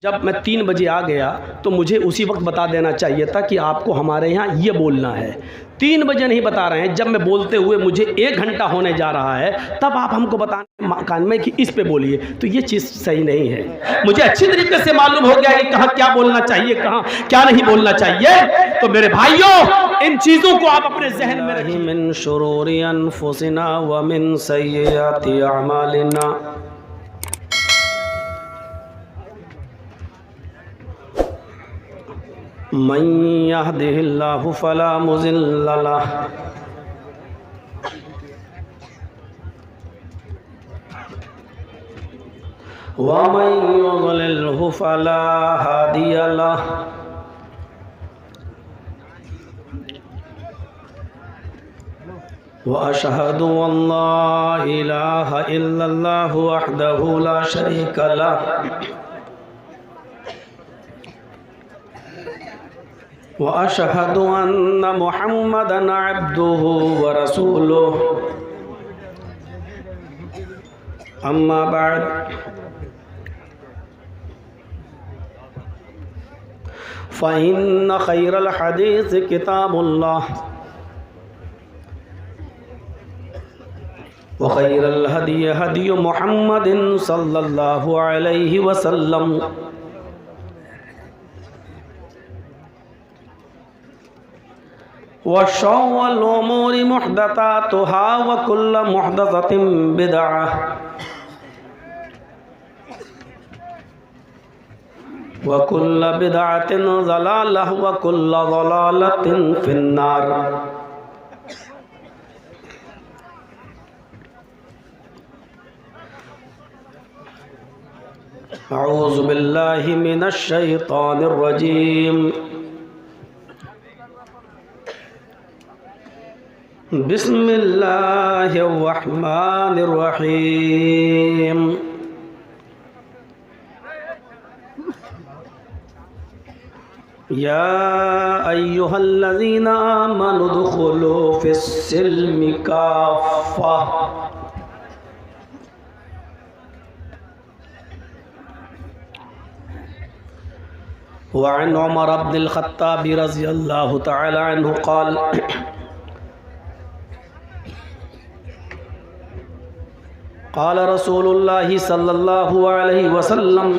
जब मैं 3 बजे आ गया तो मुझे उसी वक्त बता देना चाहिए था कि आपको हमारे यहाँ ये बोलना है। 3 बजे नहीं बता रहे हैं, जब मैं बोलते हुए मुझे 1 घंटा होने जा रहा है तब आप हमको बताने कान में कि इस पे बोलिए, तो ये चीज़ सही नहीं है। मुझे अच्छी तरीके से मालूम हो गया कि कहाँ क्या बोलना चाहिए, कहाँ क्या नहीं बोलना चाहिए। तो मेरे भाइयों, इन चीज़ों को आप अपने जहन में रखिए। मिन शुरूरि अनफुसिना व मिन सय्यिआति अमालिना, मन यहदिहिल्लाहु फला मुज़िल्ल लहु व मन युज़लिल्हु फला हादिय लहु। व अशहदु अल्ला इलाहा इल्लल्लाहु वहदहु ला शरीक लहु व अशहदु अन्न मुहम्मदन अब्दुहु व रसूलुहु, अम्मा बाद, फ़इन्न खैरल हदीस किताबुल्लाह व खैरल हदी हदी मुहम्मदिन सल्लल्लाहु अलैहि वसल्लम व शर्रुल उमूरि मुहदसातुहा व कुल्लु मुहदसतिन बिदअह व कुल्लु बिदअतिन ज़लालह व कुल्लु ज़लालतिन फिन्नार। अऊज़ु बिल्लाहि मिनश शैतानिर रजीम। बिस्मिल्लाहिर रहमानिर रहीम। या अय्युहल्लज़ीना आमनु दुखुलू फिस्सिल्मि काफ़्फ़ा। वअन उमर इब्नुल ख़त्ताब रज़ियल्लाहु तआला अन्हु क़ाल क़ाल रसूलुल्लाहि सल्लल्लाहु अलैहि वसल्लम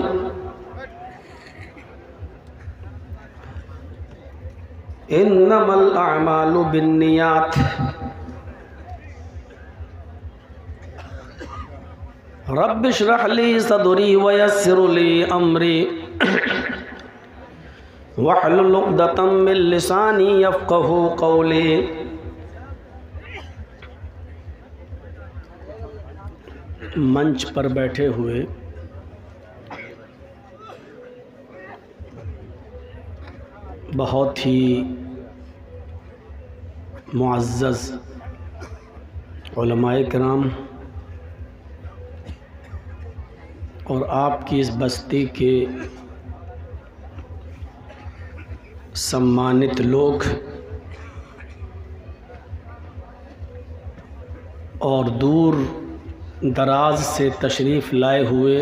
इन्नमल अअमालु बिन्नियात रब्बि इश्रह ली सदरी व यस्सिर ली अमरी वहलुल उक़दतम मिन लिसानी यफ़क़हू क़ौली। मंच पर बैठे हुए बहुत ही मुअज़्ज़ज़ उलमाए किराम और आपकी इस बस्ती के सम्मानित लोग और दूर दराज से तशरीफ़ लाए हुए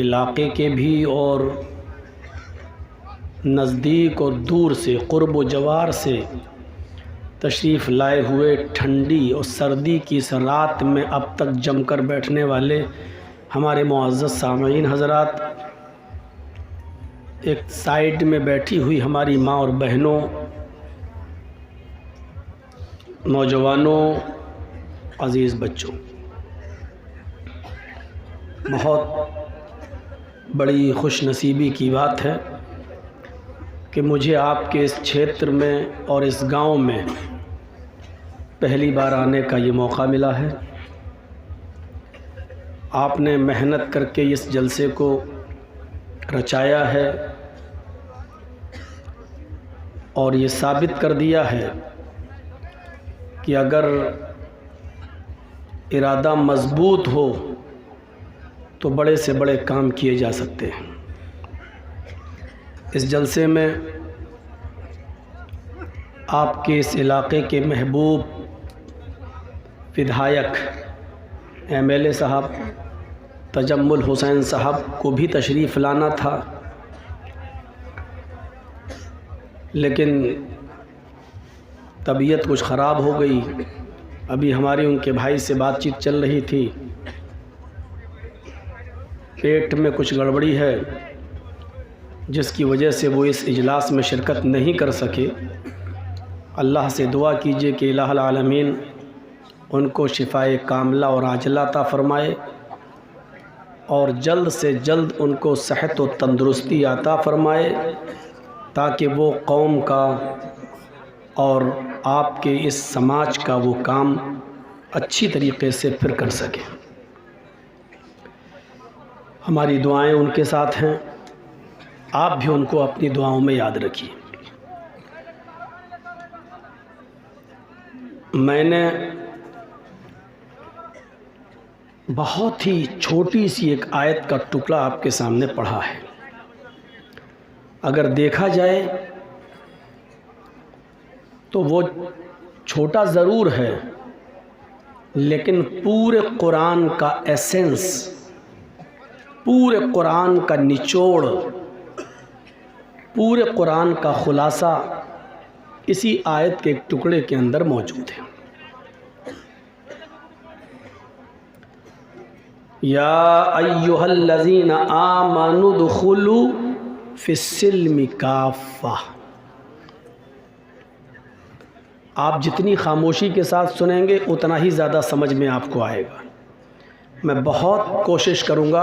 इलाक़े के भी और नज़दीक और दूर से क़ुर्ब व जवार से तशरीफ़ लाए हुए ठंडी और सर्दी की इस रात में अब तक जमकर बैठने वाले हमारे मुअज़्ज़ज़ सामईन हज़रात, एक साइड में बैठी हुई हमारी माँ और बहनों, नौजवानों, अज़ीज़ बच्चों, बहुत बड़ी खुशनसीबी की बात है कि मुझे आपके इस क्षेत्र में और इस गांव में पहली बार आने का ये मौका मिला है। आपने मेहनत करके इस जलसे को रचाया है और ये साबित कर दिया है कि अगर इरादा मज़बूत हो तो बड़े से बड़े काम किए जा सकते हैं। इस जलसे में आपके इस इलाक़े के महबूब विधायक MLA साहब तजम्मुल हुसैन साहब को भी तशरीफ़ लाना था, लेकिन तबीयत कुछ ख़राब हो गई। अभी हमारी उनके भाई से बातचीत चल रही थी, पेट में कुछ गड़बड़ी है जिसकी वजह से वो इस इजलास में शिरकत नहीं कर सके। अल्लाह से दुआ कीजिए कि इलाहुल आलमीन उनको शिफ़ाए कामिला और आजिला अता फ़रमाए और जल्द से जल्द उनको सेहत व तंदुरुस्ती अता फ़रमाए, ताकि वो कौम का और आपके इस समाज का वो काम अच्छी तरीक़े से फिर कर सके। हमारी दुआएं उनके साथ हैं, आप भी उनको अपनी दुआओं में याद रखिए। मैंने बहुत ही छोटी सी एक आयत का टुकड़ा आपके सामने पढ़ा है। अगर देखा जाए तो वो छोटा ज़रूर है, लेकिन पूरे कुरान का एसेंस, पूरे कुरान का निचोड़, पूरे कुरान का ख़ुलासा इसी आयत के एक टुकड़े के अंदर मौजूद है। या अय्युहल्लज़ीना आमनु दुखुलू फिस्सिल्मि काफ़ा। आप जितनी खामोशी के साथ सुनेंगे उतना ही ज़्यादा समझ में आपको आएगा। मैं बहुत कोशिश करूँगा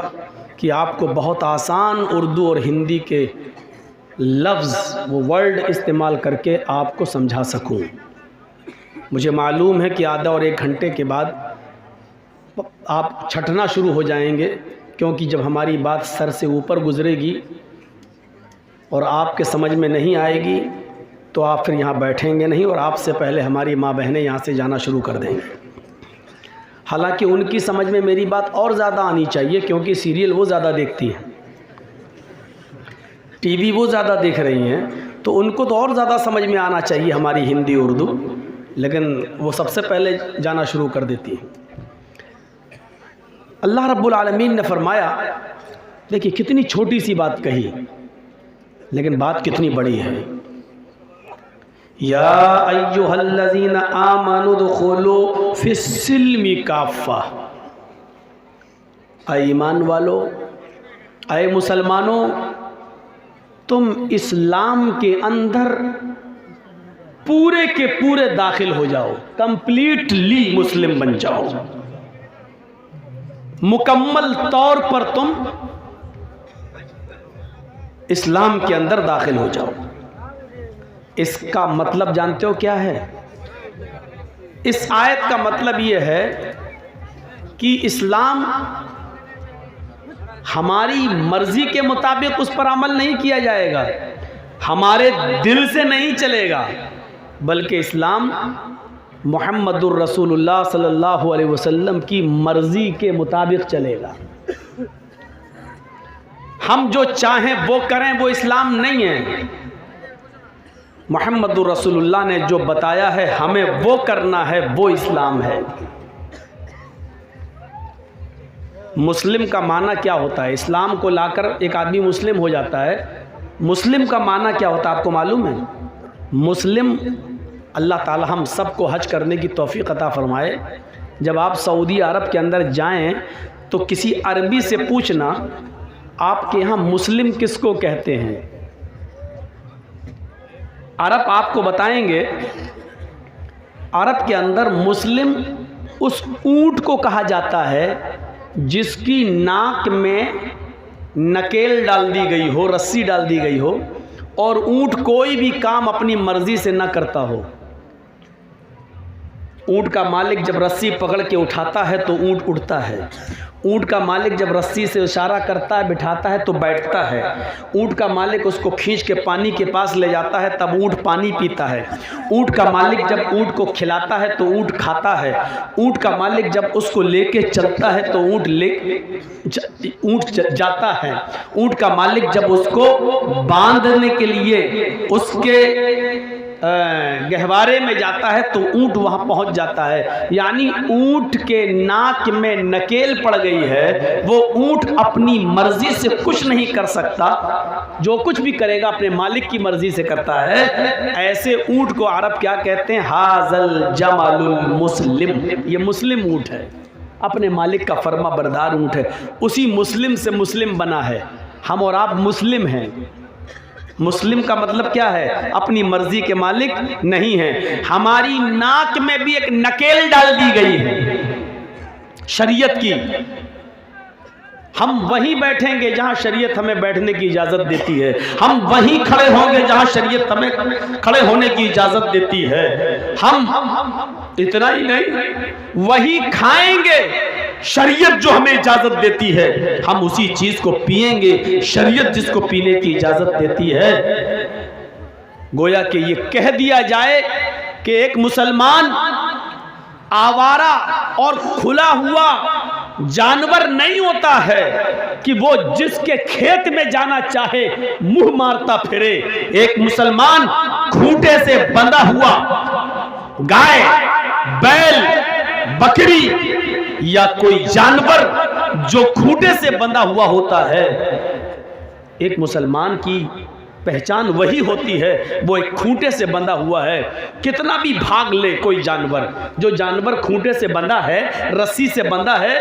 कि आपको बहुत आसान उर्दू और हिंदी के लफ्ज़, वो वर्ड इस्तेमाल करके आपको समझा सकूं। मुझे मालूम है कि आधा और 1 घंटे के बाद आप छटना शुरू हो जाएंगे, क्योंकि जब हमारी बात सर से ऊपर गुजरेगी और आपके समझ में नहीं आएगी तो आप फिर यहाँ बैठेंगे नहीं और आपसे पहले हमारी माँ बहनें यहाँ से जाना शुरू कर देंगे। हालांकि उनकी समझ में मेरी बात और ज़्यादा आनी चाहिए, क्योंकि सीरियल वो ज़्यादा देखती हैं, टीवी वो ज़्यादा देख रही हैं, तो उनको तो और ज़्यादा समझ में आना चाहिए हमारी हिंदी उर्दू, लेकिन वो सबसे पहले जाना शुरू कर देती हैं। अल्लाह रब्बुल आलमीन ने फरमाया, देखिए कितनी छोटी सी बात कही, लेकिन बात कितनी बड़ी है। या अय्युहल्लज़ीना आमनु दुखुलू फिस्सिल्मि काफ़ा। ऐ ईमान वालो, ऐ मुसलमानों, तुम इस्लाम के अंदर पूरे के पूरे दाखिल हो जाओ, कंप्लीटली मुस्लिम बन जाओ, मुकम्मल तौर पर तुम इस्लाम के अंदर दाखिल हो जाओ। इसका मतलब जानते हो क्या है? इस आयत का मतलब यह है कि इस्लाम हमारी मर्जी के मुताबिक उस पर अमल नहीं किया जाएगा, हमारे दिल से नहीं चलेगा, बल्कि इस्लाम मुहम्मदुर रसूलुल्लाह सल्लल्लाहु अलैहि वसल्लम की मर्जी के मुताबिक चलेगा। हम जो चाहें वो करें वो इस्लाम नहीं है। मुहम्मदुर रसूलुल्लाह ने जो बताया है हमें वो करना है, वो इस्लाम है। मुस्लिम का माना क्या होता है? इस्लाम को लाकर एक आदमी मुस्लिम हो जाता है। मुस्लिम का माना क्या होता है आपको मालूम है? मुस्लिम, अल्लाह ताला हम सबको हज करने की तौफीक अता फरमाए। जब आप सऊदी अरब के अंदर जाएं तो किसी अरबी से पूछना आपके यहाँ मुस्लिम किसको कहते हैं। अरब आपको बताएंगे, अरब के अंदर मुस्लिम उस ऊँट को कहा जाता है जिसकी नाक में नकेल डाल दी गई हो, रस्सी डाल दी गई हो, और ऊँट कोई भी काम अपनी मर्जी से न करता हो। ऊँट का मालिक जब रस्सी पकड़ के उठाता है तो ऊँट उठता है। ऊँट का मालिक जब रस्सी से इशारा करता है, बिठाता है तो बैठता है। ऊँट का मालिक उसको खींच के पानी के पास ले जाता है तब ऊँट पानी पीता है। ऊँट का मालिक जब ऊँट को खिलाता है तो ऊँट खाता है। ऊँट का मालिक जब उसको लेके चलता है तो ऊँट जाता है। ऊँट का मालिक जब उसको बांधने के लिए उसके गहवारे में जाता है तो ऊंट वहां पहुंच जाता है, यानी ऊंट के नाक में नकेल पड़ गई है। वो ऊंट अपनी मर्जी से कुछ नहीं कर सकता, जो कुछ भी करेगा अपने मालिक की मर्जी से करता है। ऐसे ऊंट को अरब क्या कहते हैं? हाजल जमालुल मुस्लिम, ये मुस्लिम ऊंट है, अपने मालिक का फर्मा बरदार ऊंट है। उसी मुस्लिम से मुस्लिम बना है। हम और आप मुस्लिम हैं। मुस्लिम का मतलब क्या है? अपनी मर्जी के मालिक नहीं है। हमारी नाक में भी एक नकेल डाल दी गई है शरीयत की। हम वहीं बैठेंगे जहां शरीयत हमें बैठने की इजाजत देती है, हम वहीं खड़े होंगे जहां शरीयत हमें खड़े होने की इजाजत देती है। हम इतना ही नहीं, वही खाएंगे शरीयत जो हमें इजाजत देती है, हम उसी चीज को पिएंगे शरीयत जिसको पीने की इजाजत देती है। गोया कि ये कह दिया जाए कि एक मुसलमान आवारा और खुला हुआ जानवर नहीं होता है कि वो जिसके खेत में जाना चाहे मुंह मारता फिरे। एक मुसलमान खूंटे से बंधा हुआ गाय, बैल, बकरी या कोई जानवर जो खूंटे से बंधा हुआ होता है, एक मुसलमान की पहचान वही होती है, वो एक खूंटे से बंधा हुआ है। कितना भी भाग ले कोई जानवर, जो जानवर खूंटे से बंधा है, रस्सी से बंधा है,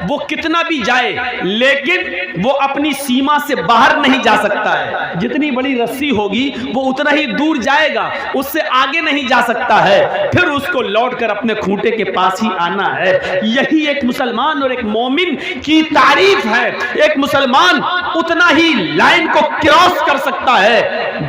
वो कितना भी जाए लेकिन वो अपनी सीमा से बाहर नहीं जा सकता है। जितनी बड़ी रस्सी होगी वो उतना ही दूर जाएगा, उससे आगे नहीं जा सकता है, फिर उसको लौटकर अपने खूंटे के पास ही आना है। यही एक मुसलमान और एक मोमिन की तारीफ है। एक मुसलमान उतना ही लाइन को क्रॉस कर सकता है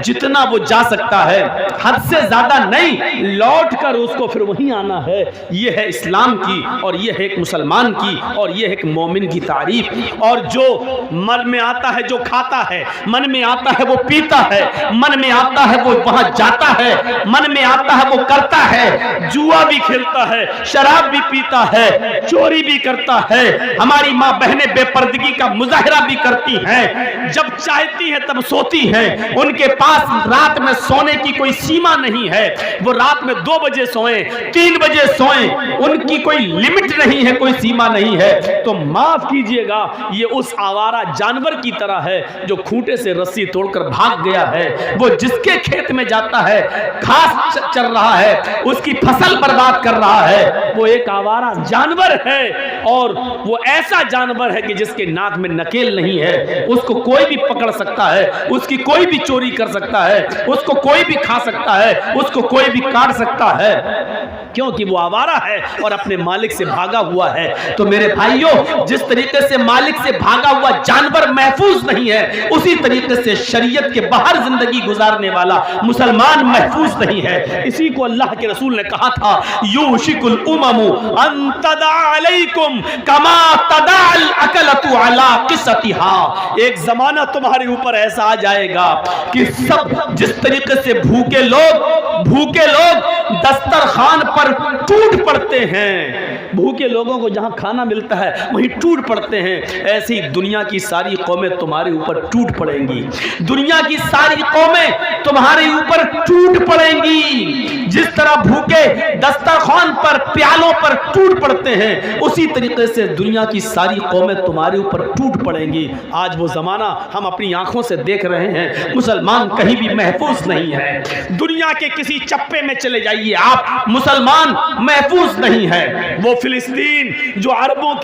जितना वो जा सकता है, हद से ज्यादा नहीं, लौट कर उसको फिर वहीं आना है। यह है इस्लाम की, और यह है एक मुसलमान की, और यह है एक मोमिन की तारीफ। और जो मन में आता है जो खाता है, मन में आता है वो पीता है, मन में आता है वो वहां जाता है, मन में आता है वो करता है, जुआ भी खेलता है, शराब भी पीता है, चोरी भी करता है। हमारी माँ बहनें बेपर्दगी का मुजाहरा भी करती हैं, जब चाहती है तब सोती हैं। उनके पास रात में सोने की कोई सीमा नहीं है, वो रात में 2 बजे सोए, 3 बजे सोए, उनकी कोई लिमिट नहीं है, कोई सीमा नहीं है। तो माफ कीजिएगा, ये उस आवारा जानवर की तरह है जो खूंटे से रस्सी तोड़कर भाग गया है। वो जिसके खेत में जाता है, घास चर रहा है, उसकी फसल बर्बाद कर रहा है, वो एक आवारा जानवर है। और वो ऐसा जानवर है कि जिसके नाक में नकेल नहीं है, उसको कोई भी पकड़ सकता है, उसकी कोई भी चोरी कर सकता है, उसको कोई भी खा सकता है, उसको कोई भी काट सकता है, क्योंकि वो आवारा है और अपने मालिक से भागा हुआ है। तो मेरे भाइयों, जिस तरीके से मालिक से भागा हुआ जानवर महफूज नहीं है, उसी तरीके से शरीयत के बाहर जिंदगी गुजारने वाला मुसलमान महफूज नहीं है। इसी को अल्लाह के रसूल ने कहा था, यूशिकुल उममु अन तदा अलैकुम कमा तदाल अकलतु अला क़िसतिहा। एक जमाना तुम्हारे ऊपर ऐसा आ जाएगा कि सब जिस तरीके से भूखे लोग दस्तरखान पर टूट पड़ते हैं, भूखे लोगों को जहां खाना मिलता है वहीं टूट पड़ते हैं, ऐसी दुनिया की सारी कौमें तुम्हारे ऊपर टूट पड़ेंगी। दुनिया की सारी कौमें तुम्हारे ऊपर टूट पड़ेंगी। जिस तरह भूखे दस्तरखान पर, प्यालों पर टूट पड़ते हैं, उसी तरीके से दुनिया की सारी कौमें तुम्हारे ऊपर टूट पड़ेंगी। आज वो जमाना हम अपनी आंखों से देख रहे हैं। मुसलमान कहीं भी महफूज नहीं है। दुनिया के किसी चप्पे में चले जाइए आप, मुसलमान महफूज नहीं है। वो फिलिस्तीन जो अरबों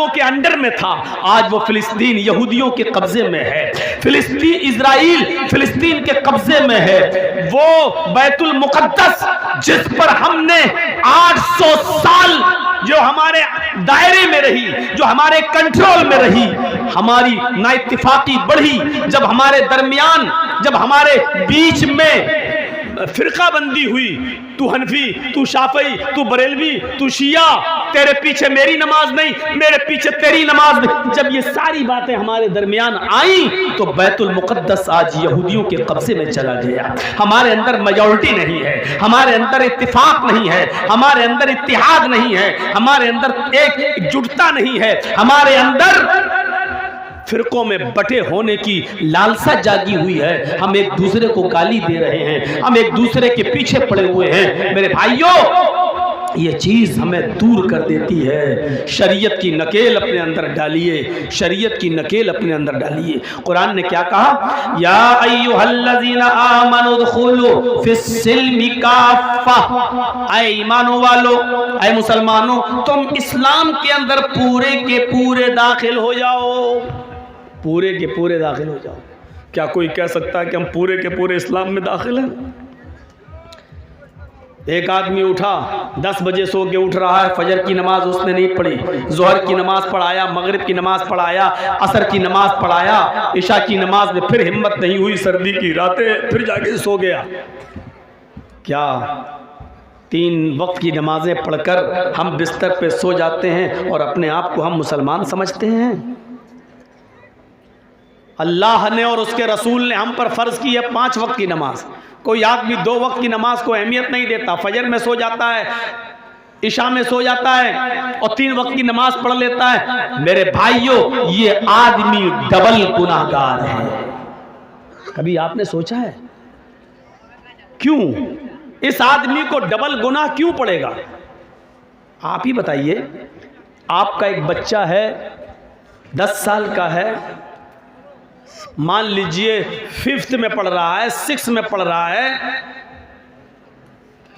के अंडर में था, आज वो फिलिस्तीन यहूदियों के कब्जे में है। फिलिस्तीन, इजराइल फिलिस्तीन के कब्जे में है। वो बैतुल मुकद्दस जिस पर हमने 800 साल जो हमारे दायरे में रही, जो हमारे कंट्रोल में रही, हमारी नाइत्तिफाकी बढ़ी, जब हमारे दरमियान, जब हमारे बीच में फिरकाबंदी हुई, तू हनफी, तू शाफई, तू बरेलवी, तू शिया, तेरे पीछे मेरी नमाज नहीं, मेरे पीछे तेरी नमाज नहीं, जब ये सारी बातें हमारे दरमियान आई तो बैतुल मुकद्दस आज यहूदियों के कब्जे में चला गया। हमारे अंदर मेजॉरिटी नहीं है, हमारे अंदर इत्तिफाक नहीं है, हमारे अंदर इत्तिहाद नहीं है, हमारे अंदर एक एकजुटता नहीं है, हमारे अंदर फिरकों में बटे होने की लालसा जागी हुई है। हम एक दूसरे को गाली दे रहे हैं, हम एक दूसरे के पीछे पड़े हुए हैं। मेरे भाइयों, ये चीज़ हमें दूर कर देती है। शरीयत की नकेल अपने अंदर डालिए, शरीयत की नकेल अपने अंदर डालिए। कुरान ने क्या कहा? या अय्युहल्लज़ीना आमनु दुखुलू फिस्सिल्मि काफ़ा, ऐ ईमानो वालो, ऐ मुसलमानों, तुम इस्लाम के अंदर पूरे के पूरे दाखिल हो जाओ, पूरे के पूरे दाखिल हो जाओ। क्या कोई कह सकता है कि हम पूरे के पूरे इस्लाम में दाखिल हैं? एक आदमी उठा, 10 बजे सो के उठ रहा है, फजर की नमाज उसने नहीं पढ़ी, जोहर की नमाज पढ़ाया, मगरिब की नमाज पढ़ाया, असर की नमाज पढ़ाया, इशा की नमाज में फिर हिम्मत नहीं हुई, सर्दी की रातें, फिर जाके सो गया। क्या 3 वक्त की नमाजें पढ़कर हम बिस्तर पे सो जाते हैं और अपने आप को हम मुसलमान समझते हैं? अल्लाह ने और उसके रसूल ने हम पर फ़र्ज़ की है 5 वक्त की नमाज। कोई आदमी 2 वक्त की नमाज को अहमियत नहीं देता, फजर में सो जाता है, इशा में सो जाता है और 3 वक्त की नमाज पढ़ लेता है। मेरे भाइयों, ये आदमी डबल गुनाहगार है। कभी आपने सोचा है क्यों इस आदमी को डबल गुनाह क्यों पड़ेगा? आप ही बताइए। आपका एक बच्चा है, 10 साल का है, मान लीजिए 5th में पढ़ रहा है, 6th में पढ़ रहा है,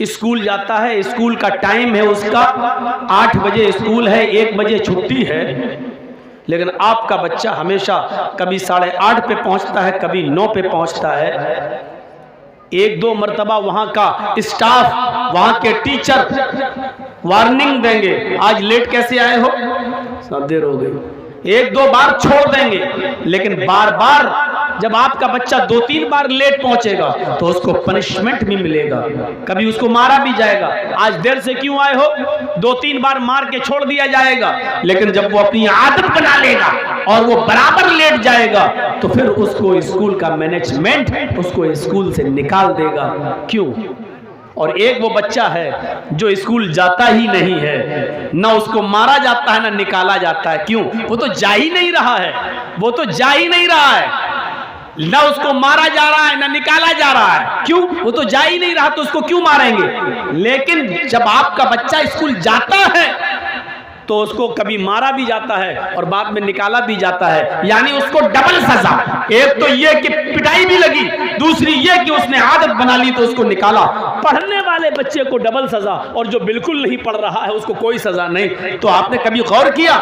स्कूल जाता है, स्कूल का टाइम है उसका 8 बजे स्कूल है, 1 बजे छुट्टी है, लेकिन आपका बच्चा हमेशा कभी 8:30 पे पहुंचता है, कभी 9 पे पहुंचता है। 1-2 मरतबा वहां का स्टाफ, वहां के टीचर वार्निंग देंगे, आज लेट कैसे आए हो, सब देर हो गई, 1-2 बार छोड़ देंगे। लेकिन बार बार जब आपका बच्चा 2-3 बार लेट पहुंचेगा तो उसको पनिशमेंट भी मिलेगा, कभी उसको मारा भी जाएगा। आज देर से क्यों आए हो, 2-3 बार मार के छोड़ दिया जाएगा। लेकिन जब वो अपनी आदत बना लेगा और वो बराबर लेट जाएगा तो फिर उसको स्कूल का मैनेजमेंट उसको स्कूल से निकाल देगा। क्यों? और एक वो बच्चा है जो स्कूल जाता ही नहीं है, ना उसको मारा जाता है ना निकाला जाता है। क्यों? वो तो जा ही नहीं रहा है, वो तो जा ही नहीं रहा है, ना उसको मारा जा रहा है ना निकाला जा रहा है। क्यों? वो तो जा ही नहीं रहा, तो उसको क्यों मारेंगे? लेकिन जब आपका बच्चा स्कूल जाता है तो उसको कभी मारा भी जाता है और बाद में निकाला भी जाता है, यानी उसको डबल सजा। एक तो ये कि पिटाई भी लगी, दूसरी ये कि उसने आदत बना ली तो उसको निकाला। पढ़ने वाले बच्चे को डबल सजा और जो बिल्कुल नहीं पढ़ रहा है उसको कोई सजा नहीं। तो आपने कभी गौर किया,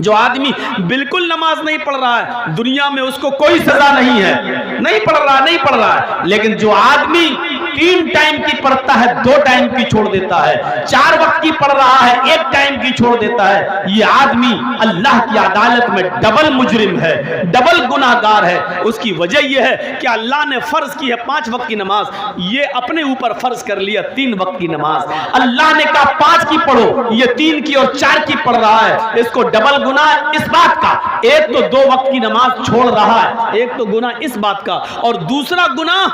जो आदमी बिल्कुल नमाज नहीं पढ़ रहा है दुनिया में उसको कोई सजा नहीं है, नहीं पढ़ रहा है। लेकिन जो आदमी 3 टाइम की पढ़ता है, 2 टाइम की छोड़ देता है, 4 वक्त की पढ़ रहा है, 1 टाइम की छोड़ देता है, ये आदमी अल्लाह की अदालत में डबल मुजरिम है, डबल गुनाहगार है। उसकी वजह यह है कि अल्लाह ने फर्ज की है 5 वक्त की नमाज, ये अपने ऊपर फर्ज कर लिया 3 वक्त की नमाज। अल्लाह ने कहा 5 की पढ़ो, ये 3 की और 4 की पढ़ रहा है। इसको डबल गुनाह इस बात का, एक तो 2 वक्त की नमाज छोड़ रहा है, एक तो गुनाह इस बात का, और दूसरा गुनाह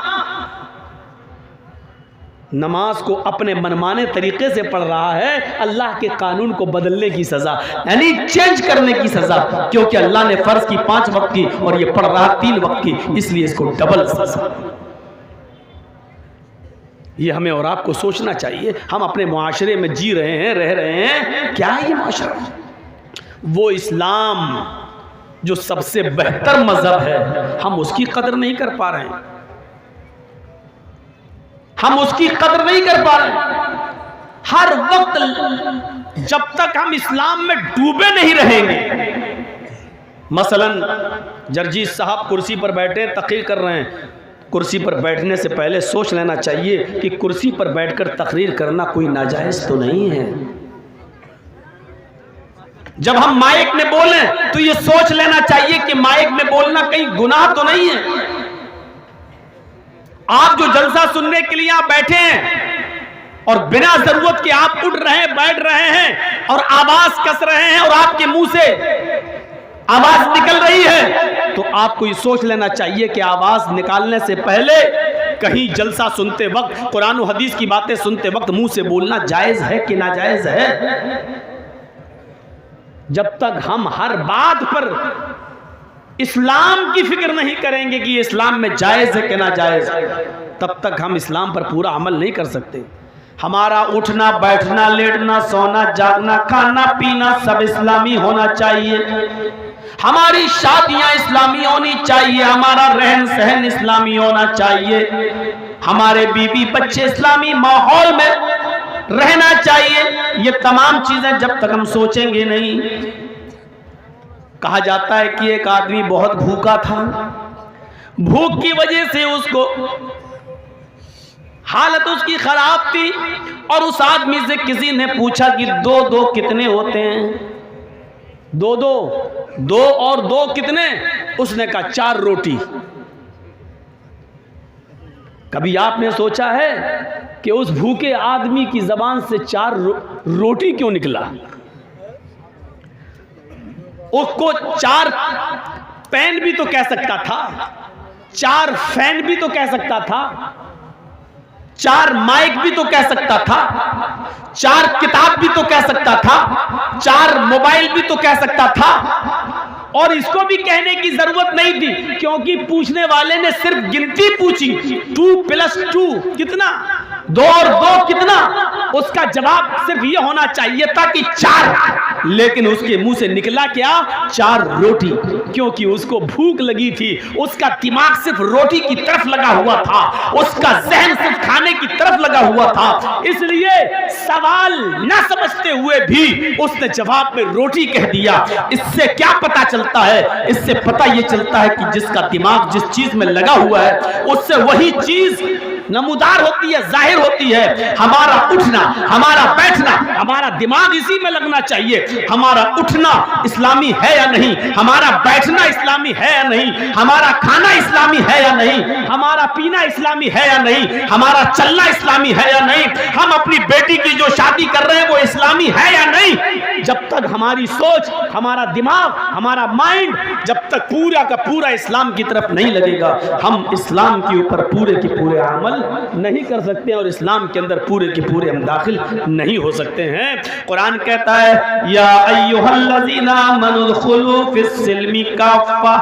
नमाज को अपने मनमाने तरीके से पढ़ रहा है, अल्लाह के कानून को बदलने की सजा, यानी चेंज करने की सजा। क्योंकि अल्लाह ने फर्ज की 5 वक्त की और ये पढ़ रहा 3 वक्त की, इसलिए इसको डबल सजा। ये हमें और आपको सोचना चाहिए। हम अपने मुआशरे में जी रहे हैं, रह रहे हैं, क्या है ये मुआशरा? वो इस्लाम जो सबसे बेहतर मजहब है, हम उसकी कदर नहीं कर पा रहे हैं, हम उसकी कदर नहीं कर पा रहे। हर वक्त जब तक हम इस्लाम में डूबे नहीं रहेंगे, मसलन जर्जीज साहब कुर्सी पर बैठे तकरीर कर रहे हैं, कुर्सी पर बैठने से पहले सोच लेना चाहिए कि कुर्सी पर बैठकर तकरीर करना कोई नाजायज तो नहीं है। जब हम माइक में बोलें तो ये सोच लेना चाहिए कि माइक में बोलना कहीं गुनाह तो नहीं है। आप जो जलसा सुनने के लिए यहाँ बैठे हैं और बिना जरूरत के आप उठ रहे हैं, बैठ रहे हैं और आवाज कस रहे हैं और आपके मुंह से आवाज निकल रही है, तो आपको ये सोच लेना चाहिए कि आवाज निकालने से पहले कहीं जलसा सुनते वक्त, कुरान और हदीस की बातें सुनते वक्त मुंह से बोलना जायज है कि नाजायज है। जब तक हम हर बात पर इस्लाम की फिक्र नहीं करेंगे कि इस्लाम में जायज़ है कि ना जायज़, तब तक हम इस्लाम पर पूरा अमल नहीं कर सकते। हमारा उठना बैठना, लेटना, सोना, जागना, खाना पीना सब इस्लामी होना चाहिए। हमारी शादियां इस्लामी होनी चाहिए, हमारा रहन सहन इस्लामी होना चाहिए, हमारे बीवी बच्चे इस्लामी माहौल में रहना चाहिए। ये तमाम चीजें जब तक हम सोचेंगे नहीं। कहा जाता है कि एक आदमी बहुत भूखा था, भूख की वजह से उसको हालत उसकी खराब थी, और उस आदमी से किसी ने पूछा कि दो दो कितने होते हैं? दो दो, दो और दो कितने? उसने कहा 4 रोटी। कभी आपने सोचा है कि उस भूखे आदमी की जबान से 4 रोटी क्यों निकला? उसको 4 पेन भी तो कह सकता था, 4 फैन भी तो कह सकता था, 4 माइक भी तो कह सकता था, 4 किताब भी तो कह सकता था, 4 मोबाइल भी तो कह सकता था। और इसको भी कहने की जरूरत नहीं थी, क्योंकि पूछने वाले ने सिर्फ गिनती पूछी, 2 + 2 कितना, 2 और 2 कितना। उसका जवाब सिर्फ ये होना चाहिए था कि 4, लेकिन उसके मुंह से निकला क्या? 4 रोटी, क्योंकि उसको भूख लगी थी। उसका दिमाग सिर्फ रोटी की तरफ लगा हुआ था, उसका जहन सिर्फ खाने की तरफ लगा हुआ था, इसलिए सवाल न समझते हुए भी उसने जवाब में रोटी कह दिया। इससे क्या पता चलता है? इससे पता यह चलता है कि जिसका दिमाग जिस चीज में लगा हुआ है उससे वही चीज नमूदार होती है, जाहिर होती है। हमारा उठना, हमारा बैठना, हमारा दिमाग इसी में लगना चाहिए। हमारा उठना इस्लामी है या नहीं, हमारा बैठना इस्लामी है या नहीं, हमारा खाना इस्लामी है या नहीं, हमारा पीना इस्लामी है या नहीं, हमारा चलना इस्लामी है या नहीं, हम अपनी बेटी की जो शादी कर रहे हैं वो इस्लामी है या नहीं। जब तक हमारी सोच, हमारा दिमाग, हमारा माइंड जब तक पूरा का पूरा इस्लाम की तरफ नहीं लगेगा, हम इस्लाम के ऊपर पूरे के पूरे अमल नहीं कर सकते और इस्लाम के अंदर पूरे के पूरे हम दाखिल नहीं हो सकते हैं। कुरान कहता है या अय्युहल्लज़ीना आमनुदखुलू फिस्सिल्मि काफ़ा,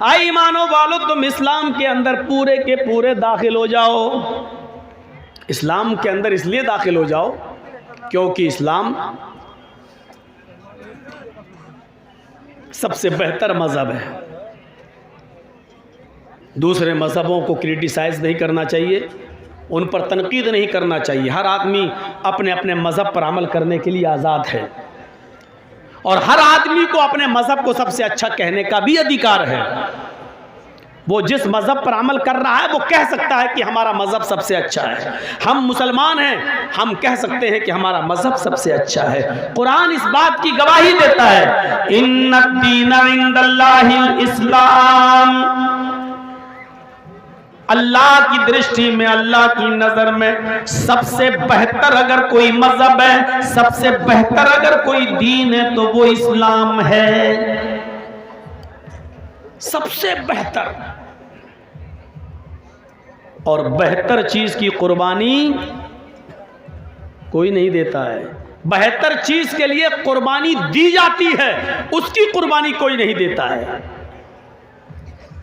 आई ईमानो वालो तुम इस्लाम के अंदर पूरे के पूरे दाखिल हो जाओ। इस्लाम के अंदर इसलिए दाखिल हो जाओ क्योंकि इस्लाम सबसे बेहतर मज़हब है। दूसरे मज़हबों को क्रिटिसाइज़ नहीं करना चाहिए, उन पर तनकीद नहीं करना चाहिए। हर आदमी अपने अपने मज़हब पर अमल करने के लिए आज़ाद है, और हर आदमी को अपने मज़हब को सबसे अच्छा कहने का भी अधिकार है। वो जिस मज़हब पर अमल कर रहा है वो कह सकता है कि हमारा मज़हब सबसे अच्छा है। हम मुसलमान हैं, हम कह सकते हैं कि हमारा मज़हब सबसे अच्छा है। कुरान इस बात की गवाही देता है, इन्नद्दीना इंदल्लाहिल इस्लाम, अल्लाह की दृष्टि में, अल्लाह की नजर में सबसे बेहतर अगर कोई मजहब है, सबसे बेहतर अगर कोई दीन है तो वो इस्लाम है। सबसे बेहतर, और बेहतर चीज की कुर्बानी कोई नहीं देता है। बेहतर चीज के लिए कुर्बानी दी जाती है, उसकी कुर्बानी कोई नहीं देता है।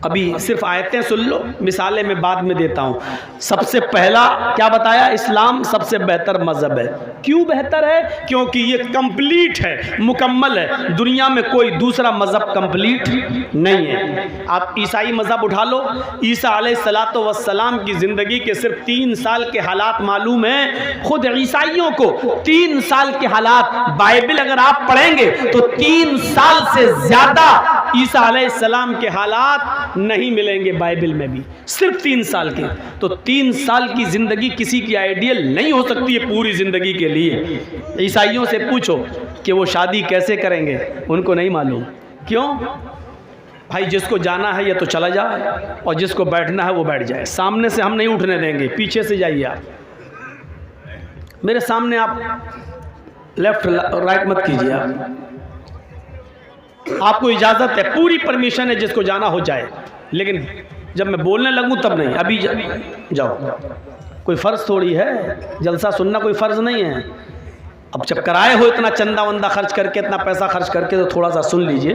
अभी सिर्फ आयतें सुन लो, मिसालें मैं बाद में देता हूँ। सबसे पहला क्या बताया? इस्लाम सबसे बेहतर मज़हब है। क्यों बेहतर है? क्योंकि ये कंप्लीट है, मुकम्मल है। दुनिया में कोई दूसरा मज़हब कंप्लीट नहीं है। आप ईसाई मज़हब उठा लो, ईसा अलैहिस्सलातो वस्सलाम की ज़िंदगी के सिर्फ 3 साल के हालात मालूम हैं। खुद ईसाइयों को 3 साल के हालात, बाइबल अगर आप पढ़ेंगे तो 3 साल से ज़्यादा ईसा अलैहिस्सलाम के हालात नहीं मिलेंगे बाइबल में भी, सिर्फ 3 साल के। तो 3 साल की जिंदगी किसी की आइडियल नहीं हो सकती है पूरी जिंदगी के लिए। ईसाइयों से पूछो कि वो शादी कैसे करेंगे, उनको नहीं मालूम। क्यों भाई? जिसको जाना है ये तो चला जाए, और जिसको बैठना है वो बैठ जाए। सामने से हम नहीं उठने देंगे, पीछे से जाइए आप। मेरे सामने आप लेफ्ट राइट मत कीजिए। आपको इजाज़त है, पूरी परमिशन है, जिसको जाना हो जाए। लेकिन जब मैं बोलने लगूं तब नहीं, अभी जाओ। कोई फ़र्ज़ थोड़ी है, जलसा सुनना कोई फ़र्ज़ नहीं है। अब जब कराए हो इतना चंदा वंदा खर्च करके, इतना पैसा खर्च करके, तो थोड़ा सा सुन लीजिए।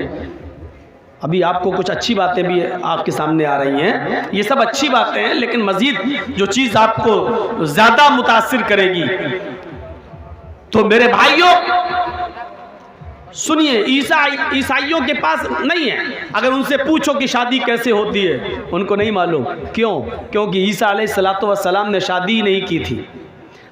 अभी आपको कुछ अच्छी बातें भी आपके सामने आ रही हैं, ये सब अच्छी बातें हैं, लेकिन मज़ीद जो चीज़ आपको ज़्यादा मुतासिर करेगी, तो मेरे भाइयों सुनिए, ईसाइयों के पास नहीं है। अगर उनसे पूछो कि शादी कैसे होती है, उनको नहीं मालूम। क्यों? क्योंकि ईसा अलैहिस्सलातु वस्सलाम ने शादी नहीं की थी।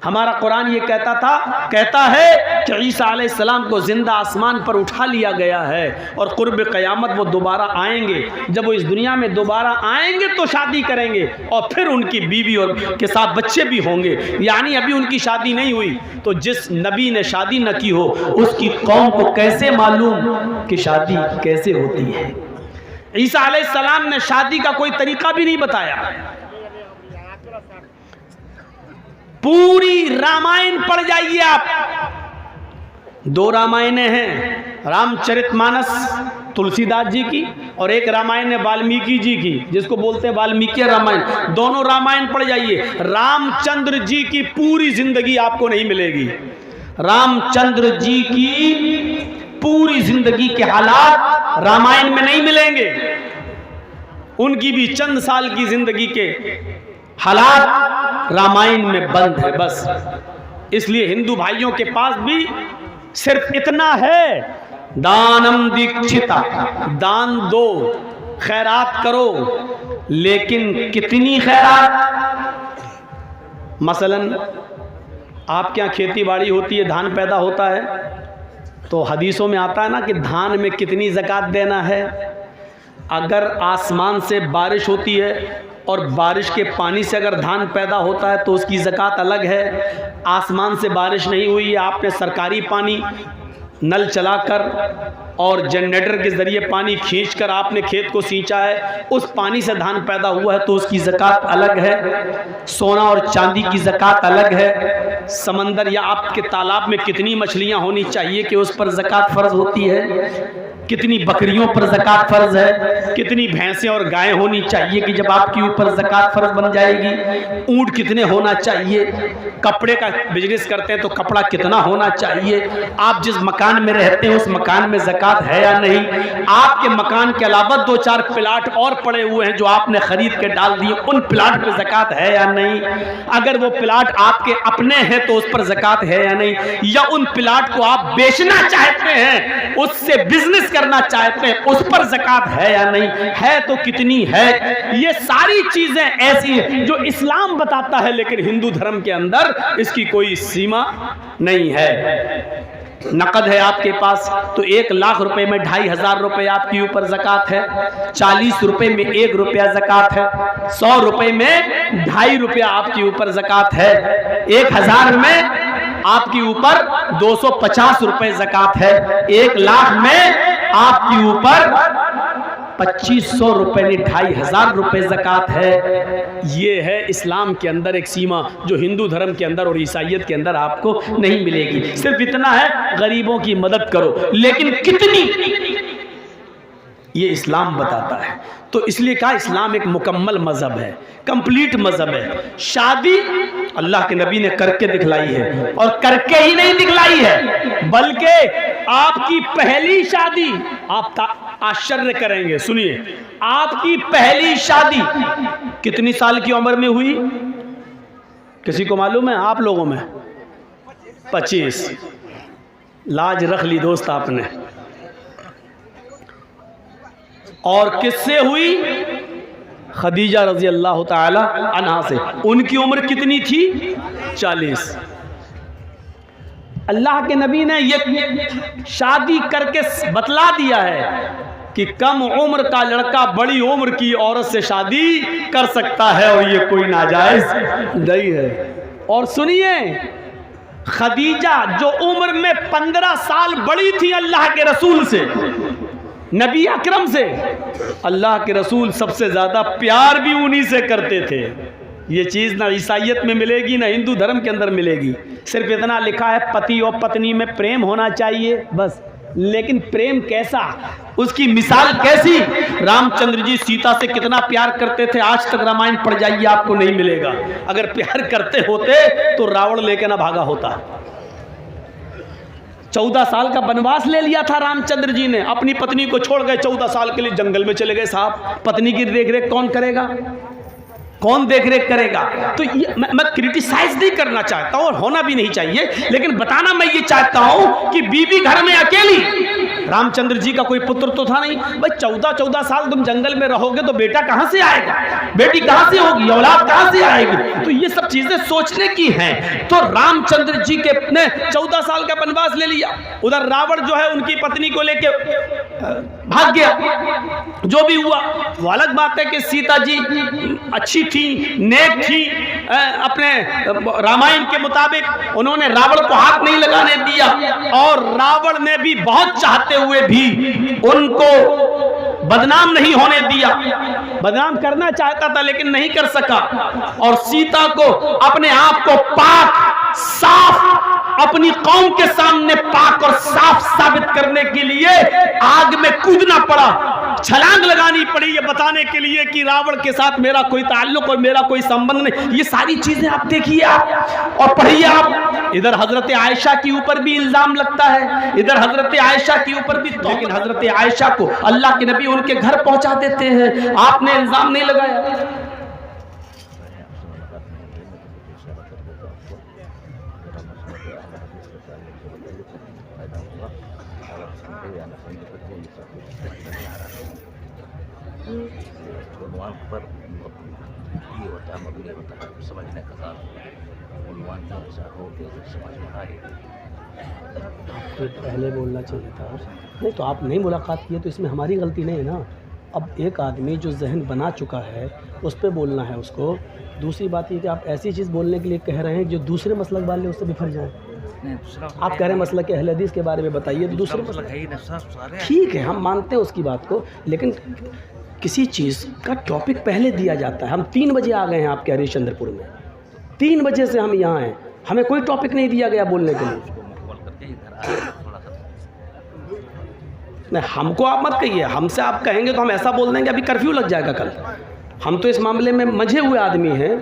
हमारा कुरान ये कहता है कि ईसा अलैहिस्सलाम को ज़िंदा आसमान पर उठा लिया गया है और कुर्ब क़यामत वो दोबारा आएंगे। जब वो इस दुनिया में दोबारा आएंगे तो शादी करेंगे और फिर उनकी बीवी और के साथ बच्चे भी होंगे। यानी अभी उनकी शादी नहीं हुई। तो जिस नबी ने शादी न की हो उसकी कौम को कैसे मालूम कि शादी कैसे होती है? ईसा अलैहिस्सलाम ने शादी का कोई तरीका भी नहीं बताया। पूरी रामायण पढ़ जाइए आप। 2 रामायणें हैं, रामचरितमानस तुलसीदास जी की और एक रामायण है वाल्मीकि जी की, जिसको बोलते हैं वाल्मीकि रामायण। दोनों रामायण पढ़ जाइए। रामचंद्र जी की पूरी जिंदगी आपको नहीं मिलेगी। रामचंद्र जी की पूरी जिंदगी के हालात रामायण में नहीं मिलेंगे। उनकी भी चंद साल की जिंदगी के हालात रामायण में बंद है बस। इसलिए हिंदू भाइयों के पास भी सिर्फ इतना है, दानम दीक्षिता, दान दो, खैरात करो, लेकिन कितनी खैरात? मसलन आपके यहाँ खेती बाड़ी होती है, धान पैदा होता है, तो हदीसों में आता है ना कि धान में कितनी ज़कात देना है। अगर आसमान से बारिश होती है और बारिश के पानी से अगर धान पैदा होता है तो उसकी ज़कात अलग है। आसमान से बारिश नहीं हुई है, आपने सरकारी पानी नल चलाकर और जनरेटर के ज़रिए पानी खींचकर आपने खेत को सींचा है, उस पानी से धान पैदा हुआ है तो उसकी ज़कात अलग है। सोना और चांदी की ज़कात अलग है। समंदर या आपके तालाब में कितनी मछलियाँ होनी चाहिए कि उस पर ज़कात फ़र्ज़ होती है, कितनी बकरियों पर ज़कात फ़र्ज़ है, कितनी भैंसें और गायें होनी चाहिए कि जब आपके ऊपर ज़कात फ़र्ज़ बन जाएगी, ऊँट कितने होना चाहिए, कपड़े का बिजनेस करते हैं तो कपड़ा कितना होना चाहिए, आप जिस मकान में रहते हैं उस मकान में ज़कात है या नहीं, आपके मकान के अलावा 2-4 प्लाट और पड़े हुए हैं जो आपने ख़रीद के डाल दिए, उन प्लाट पर ज़कात है या नहीं, अगर वो प्लाट आपके अपने हैं तो उस पर ज़कात है या नहीं, या उन प्लाट को आप बेचना चाहते हैं, उससे बिजनेस करना चाहते हैं, उस पर ज़कात है या नहीं, है तो कितनी है। ये सारी चीजें ऐसी हैं जो इस्लाम बताता है, लेकिन हिंदू धर्म के अंदर इसकी कोई सीमा नहीं है। नकद है आपके पास तो 1 लाख रुपए में 2,500 रुपए आपके ऊपर ज़कात है, 40 रुपए में 1 रुपया ज़कात है, 100 रुपए में 2.5 रुपया आपके ऊपर ज़कात है, 1000 में आपके ऊपर 250 रुपए ज़कात है, 1 लाख में आपके ऊपर 2500 रुपए में 2,500 रुपए ज़कात है। ये है इस्लाम के अंदर एक सीमा जो हिंदू धर्म के अंदर और ईसाइयत के अंदर आपको नहीं मिलेगी। सिर्फ इतना है, गरीबों की मदद करो, लेकिन कितनी, ये इस्लाम बताता है। तो इसलिए कहा इस्लाम एक मुकम्मल मज़हब है, कंप्लीट मज़हब है। शादी अल्लाह के नबी ने करके दिखलाई है, और करके ही नहीं दिखलाई है बल्कि आपकी पहली शादी, आप आश्चर्य करेंगे, सुनिए, आपकी पहली शादी कितनी साल की उम्र में हुई? किसी को मालूम है? आप लोगों में 25। लाज रख ली दोस्त आपने। और किससे हुई? खदीजा रज़ी अल्लाह ताला अन्हा से। उनकी उम्र कितनी थी? 40। अल्लाह के नबी ने ये शादी करके बतला दिया है कि कम उम्र का लड़का बड़ी उम्र की औरत से शादी कर सकता है और ये कोई नाजायज नहीं है। और सुनिए, खदीजा जो उम्र में 15 साल बड़ी थी अल्लाह के रसूल से, नबी अकरम से, अल्लाह के रसूल सबसे ज़्यादा प्यार भी उन्हीं से करते थे। ये चीज़ ना ईसाइयत में मिलेगी ना हिंदू धर्म के अंदर मिलेगी। सिर्फ इतना लिखा है पति और पत्नी में प्रेम होना चाहिए बस, लेकिन प्रेम कैसा, उसकी मिसाल कैसी? रामचंद्र जी सीता से कितना प्यार करते थे, आज तक रामायण पढ़ जाइए आपको नहीं मिलेगा। अगर प्यार करते होते तो रावण लेके ना भागा होता। 14 साल का वनवास ले लिया था रामचंद्र जी ने, अपनी पत्नी को छोड़ गए, 14 साल के लिए जंगल में चले गए। साहब, पत्नी की देखरेख कौन करेगा, कौन देखरेख करेगा? तो ये मैं क्रिटिसाइज नहीं करना चाहता हूं और होना भी नहीं चाहिए, लेकिन बताना मैं ये चाहता हूं कि बीबी घर में अकेली, रामचंद्र जी का कोई पुत्र तो था नहीं भाई। 14 साल तुम जंगल में रहोगे तो बेटा कहां से आएगा, बेटी कहां से होगी, औलाद कहां से आएगी? तो ये सब चीजें सोचने की हैं। तो रामचंद्र जी के ने 14 साल का वनवास ले लिया। उधर रावण जो है उनकी पत्नी को लेके भाग गया। जो भी हुआ वो अलग बात है कि सीता जी अच्छी थी, नेक थी, अपने रामायण के मुताबिक उन्होंने रावण को हाथ नहीं लगाने दिया, और रावण ने भी बहुत चाहते हुए भी उनको बदनाम नहीं होने दिया। बदनाम करना चाहता था लेकिन नहीं कर सका, और सीता को अपने आप को पाक साफ, अपनी कौम के सामने पाक और साफ साबित करने के लिए आग में कूदना पड़ा, छलांग लगानी पड़ी, ये बताने के लिए कि रावण के साथ मेरा कोई ताल्लुक और मेरा कोई संबंध नहीं। ये सारी चीजें आप देखिए आप और पढ़िए आप। इधर हजरत आयशा के ऊपर भी इल्जाम लगता है, इधर हजरत आयशा के ऊपर भी, लेकिन हजरत आयशा को अल्लाह के नबी उनके घर पहुंचा देते हैं, आपने इल्जाम नहीं लगाया। उन्वान पर ये होता मबनी होता है समझने का काम। उन्वान जो ऐसा हो कि समझ में आए। आपको पहले बोलना चाहिए था। नहीं तो आप नहीं मुलाकात किए तो इसमें हमारी गलती नहीं है ना। अब एक आदमी जो जहन बना चुका है उस पर बोलना है उसको। दूसरी बात ये कि आप ऐसी चीज़ बोलने के लिए कह रहे हैं जो दूसरे मसलक वाले उससे बिफर जाएँ। आप कह रहे हैं मसलक अहले हदीस के बारे में बताइए, तो दूसरे मसलक ठीक है, हम मानते हैं उसकी बात को, लेकिन किसी चीज़ का टॉपिक पहले दिया जाता है। हम 3 बजे आ गए हैं आपके हरिश्चंद्रपुर में, 3 बजे से हम यहाँ हैं, हमें कोई टॉपिक नहीं दिया गया बोलने के लिए। नहीं, हमको आप मत कहिए, हमसे आप कहेंगे तो हम ऐसा बोल देंगे अभी कर्फ्यू लग जाएगा कल। हम तो इस मामले में मंझे हुए आदमी हैं,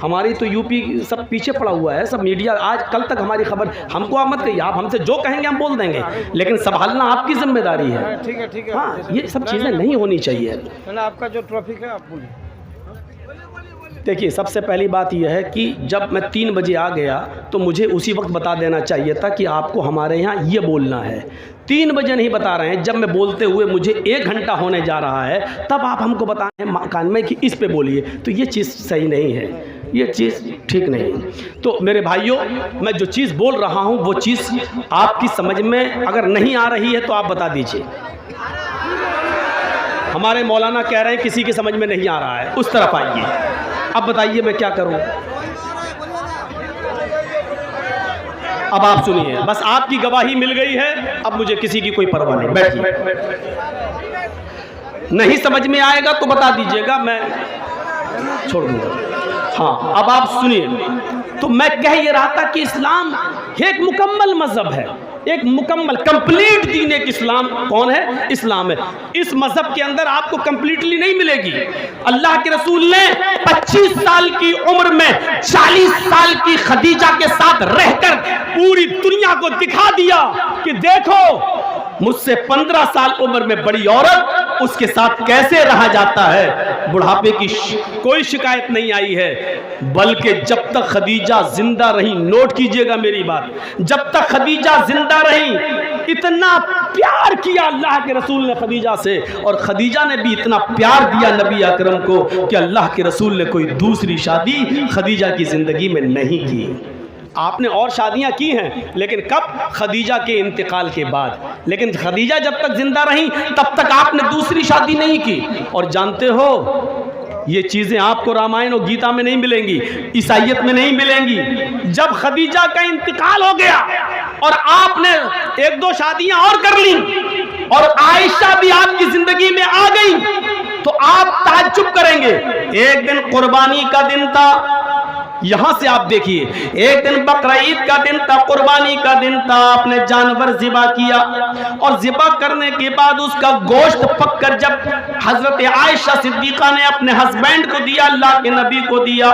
हमारी तो यूपी सब पीछे पड़ा हुआ है, सब मीडिया आज कल तक हमारी खबर। हमको आप मत कहिए, आप हमसे जो कहेंगे हम बोल देंगे, लेकिन संभालना आपकी जिम्मेदारी है। ठीक है, ठीक है। हाँ, ये सब चीज़ें नहीं होनी चाहिए। आपका जो ट्रॉफिक है आप बोलिए। देखिए, सबसे पहली बात यह है कि जब मैं 3 बजे आ गया तो मुझे उसी वक्त बता देना चाहिए था कि आपको हमारे यहाँ ये बोलना है। 3 बजे नहीं बता रहे हैं, जब मैं बोलते हुए मुझे 1 घंटा होने जा रहा है तब आप हमको बताएं कान में कि इस पे बोलिए, तो ये चीज़ सही नहीं है, ये चीज़ ठीक नहीं है। तो मेरे भाइयों, मैं जो चीज़ बोल रहा हूँ वो चीज़ आपकी समझ में अगर नहीं आ रही है तो आप बता दीजिए। हमारे मौलाना कह रहे हैं किसी की समझ में नहीं आ रहा है, उस तरफ आइए। अब बताइए मैं क्या करूं। अब आप सुनिए, बस आपकी गवाही मिल गई है, अब मुझे किसी की कोई परवाह नहीं। बैठिए, नहीं समझ में आएगा तो बता दीजिएगा, मैं छोड़ दूंगा। हाँ, अब आप सुनिए। तो मैं कह ये रहा था कि इस्लाम एक मुकम्मल मजहब है, एक मुकम्मल कंप्लीट दीन एक इस्लाम कौन है? इस्लाम है। इस मजहब के अंदर आपको कंप्लीटली नहीं मिलेगी। अल्लाह के रसूल ने 25 साल की उम्र में 40 साल की खदीजा के साथ रहकर पूरी दुनिया को दिखा दिया कि देखो मुझसे 15 साल उम्र में बड़ी औरत, उसके साथ कैसे रहा जाता है। बुढ़ापे की कोई शिकायत नहीं आई है, बल्कि जब तक खदीजा जिंदा रही, नोट कीजिएगा मेरी बात, जब तक खदीजा जिंदा रही इतना प्यार किया अल्लाह के रसूल ने खदीजा से, और खदीजा ने भी इतना प्यार दिया नबी अकरम को कि अल्लाह के रसूल ने कोई दूसरी शादी खदीजा की ज़िंदगी में नहीं की। आपने और शादियां की हैं, लेकिन कब? खदीजा के इंतकाल के बाद। लेकिन खदीजा जब तक जिंदा रही तब तक आपने दूसरी शादी नहीं की। और जानते हो, ये चीज़ें आपको रामायण और गीता में नहीं मिलेंगी, ईसाइयत में नहीं मिलेंगी। जब खदीजा का इंतकाल हो गया और आपने 1-2 शादियां और कर ली और आयशा भी आपकी जिंदगी में आ गई, तो आप ताज्जुब करेंगे। एक दिन कुर्बानी का दिन था, यहां से आप देखिए, एक दिन बकरा ईद का दिन था, कुर्बानी का दिन था, आपने जानवर ज़िबा किया और ज़िबा करने के बाद उसका गोश्त पककर जब हजरत आयशा सिद्दीक़ा ने अपने हस्बैंड को दिया, अल्लाह के नबी को दिया,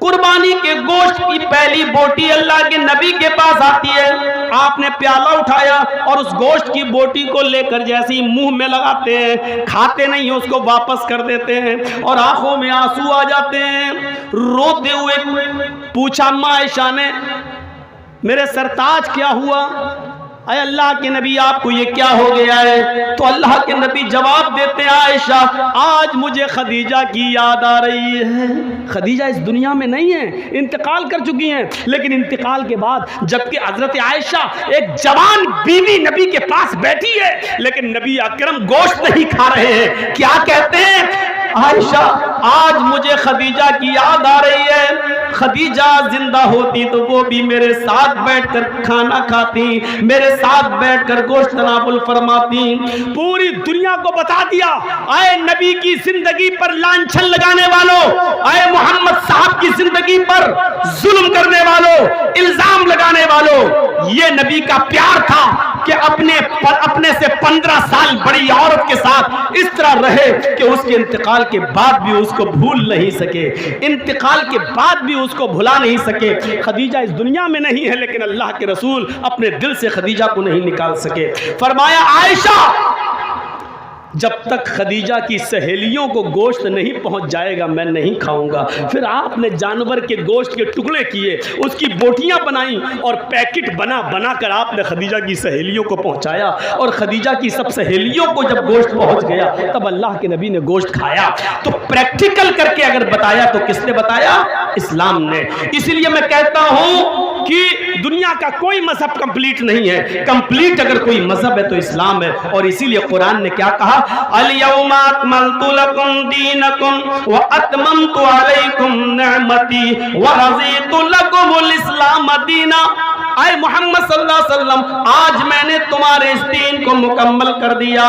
कुर्बानी के गोश्त की पहली बोटी अल्लाह के नबी के पास आती है। आपने प्याला उठाया और उस गोश्त की बोटी को लेकर जैसे ही मुंह में लगाते हैं, खाते नहीं है, उसको वापस कर देते हैं और आंखों में आंसू आ जाते हैं। रोते हुए पूछा अम्मा आयशा ने, मेरे सरताज क्या हुआ? अय अल्लाह के नबी आपको ये क्या हो गया है? तो अल्लाह के नबी जवाब देते हैं, आयशा आज मुझे खदीजा की याद आ रही है। खदीजा इस दुनिया में नहीं है, इंतकाल कर चुकी हैं, लेकिन इंतकाल के बाद जबकि हजरत आयशा एक जवान बीवी नबी के पास बैठी है, लेकिन नबी अकरम गोश्त नहीं खा रहे हैं। क्या कहते हैं? आयशा आज मुझे खदीजा की याद आ रही है। खदीजा जिंदा होती तो वो भी मेरे साथ बैठकर खाना खाती, मेरे साथ बैठकर गोश्त तनावुल फरमाती। पूरी दुनिया को बता दिया, आए नबी की जिंदगी पर लांछन लगाने वालों, आए मोहम्मद साहब की जिंदगी पर जुल्म करने वालों, इल्जाम लगाने वालों, ये नबी का प्यार था कि अपने से 15 साल बड़ी औरत के साथ इस तरह रहे कि उसके इंतकाल के बाद भी उसको भूल नहीं सके, इंतकाल के बाद भी उसको भुला नहीं सके। खदीजा इस दुनिया में नहीं है, लेकिन अल्लाह के रसूल अपने दिल से खदीजा को नहीं निकाल सके। फरमाया आयशा जब तक खदीजा की सहेलियों को गोश्त नहीं पहुंच जाएगा मैं नहीं खाऊंगा। फिर आपने जानवर के गोश्त के टुकड़े किए, उसकी बोटियां बनाई और पैकेट बना बना कर आपने खदीजा की सहेलियों को पहुंचाया। और खदीजा की सब सहेलियों को जब गोश्त पहुंच गया तब अल्लाह के नबी ने गोश्त खाया। तो प्रैक्टिकल करके अगर बताया तो किसने बताया? इस्लाम ने। इसीलिए मैं कहता हूं कि दुनिया का कोई मजहब कंप्लीट नहीं है, कंप्लीट अगर कोई मजहब है तो इस्लाम है। और इसीलिए कुरान ने क्या कहा? अल-यौमा अकमलतु लकुम दीनकुम व अतममतु अलैकुम निअमती व रज़ीतु लकुमुल इस्लाम दीना। आए मोहम्मद सल्लल्लाहु अलैहि वसल्लम आज मैंने तुम्हारे इस दीन को मुकम्मल कर दिया।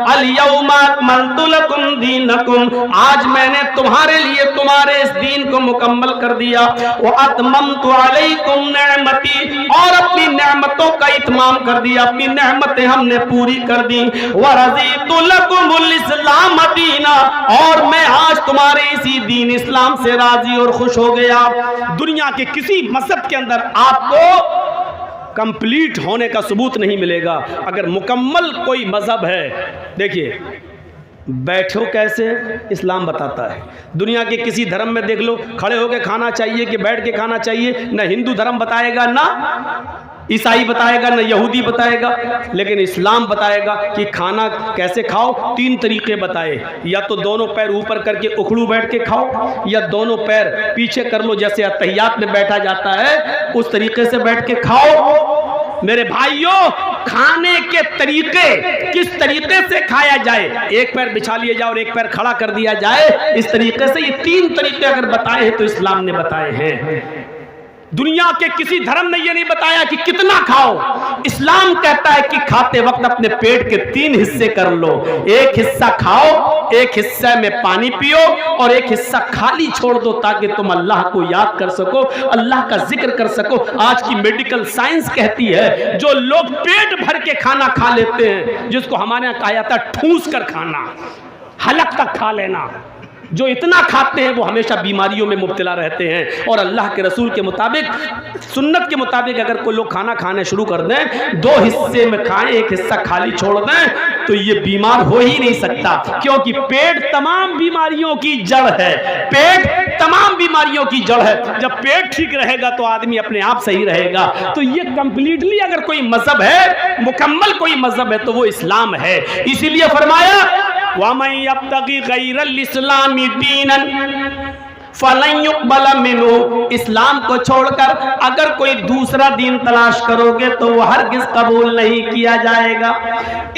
अल-यौमा अकमलतु लकुम दीनकुम आज मैंने तुम्हारे लिए तुम्हारे इस दीन को मुकम्मल कर दिया। व अतममतु अलैकुम निअमती और अपनी नेमतों का इत्माम कर दिया, अपनी नेमतें हमने पूरी कर दी। व रज़ीतु लकुमुल इस्लाम दीना और मैं आज तुम्हारे इसी दीन इस्लाम से राजी और खुश हो गया। दुनिया के किसी मजहब के अंदर आपको कंप्लीट होने का सबूत नहीं मिलेगा। अगर मुकम्मल कोई मजहब है, देखिए बैठो कैसे इस्लाम बताता है। दुनिया के किसी धर्म में देख लो, खड़े होकर खाना चाहिए कि बैठ के खाना चाहिए, ना हिंदू धर्म बताएगा, ना ईसाई बताएगा, ना यहूदी बताएगा, लेकिन इस्लाम बताएगा कि खाना कैसे खाओ। 3 तरीके बताए, या तो दोनों पैर ऊपर करके उखड़ू बैठ के खाओ, या दोनों पैर पीछे कर लो जैसे अत्तहियात में बैठा जाता है उस तरीके से बैठ के खाओ। मेरे भाइयों खाने के तरीके किस तरीके से खाया जाए, एक पैर बिछा लिया जाए और एक पैर खड़ा कर दिया जाए, इस तरीके से, ये 3 तरीके अगर बताए हैं तो इस्लाम ने बताए हैं। दुनिया के किसी धर्म ने यह नहीं बताया कि कितना खाओ। इस्लाम कहता है कि खाते वक्त अपने पेट के 3 हिस्से कर लो, एक हिस्सा खाओ, एक हिस्से में पानी पियो और एक हिस्सा खाली छोड़ दो ताकि तुम अल्लाह को याद कर सको, अल्लाह का जिक्र कर सको। आज की मेडिकल साइंस कहती है जो लोग पेट भर के खाना खा लेते हैं, जिसको हमारे यहाँ कहा जाता है ठूस कर खाना, हलक तक खा लेना, जो इतना खाते हैं वो हमेशा बीमारियों में मुब्तला रहते हैं। और अल्लाह के रसूल के मुताबिक, सुन्नत के मुताबिक अगर कोई लोग खाना खाने शुरू कर दें, 2 हिस्से में खाएं, एक हिस्सा खाली छोड़ दें, तो ये बीमार हो ही नहीं सकता, क्योंकि पेट तमाम बीमारियों की जड़ है। पेट तमाम बीमारियों की जड़ है। जब पेट ठीक रहेगा तो आदमी अपने आप सही रहेगा। तो ये कंप्लीटली अगर कोई मजहब है, मुकम्मल कोई मजहब है, तो वो इस्लाम है। इसीलिए फरमाया वमन यब्तगी गैरल इस्लामी दीनन फलन युक़बल मिन्हु। इस्लाम को छोड़कर अगर कोई दूसरा दीन तलाश करोगे तो वह हरगिज़ कबूल नहीं किया जाएगा।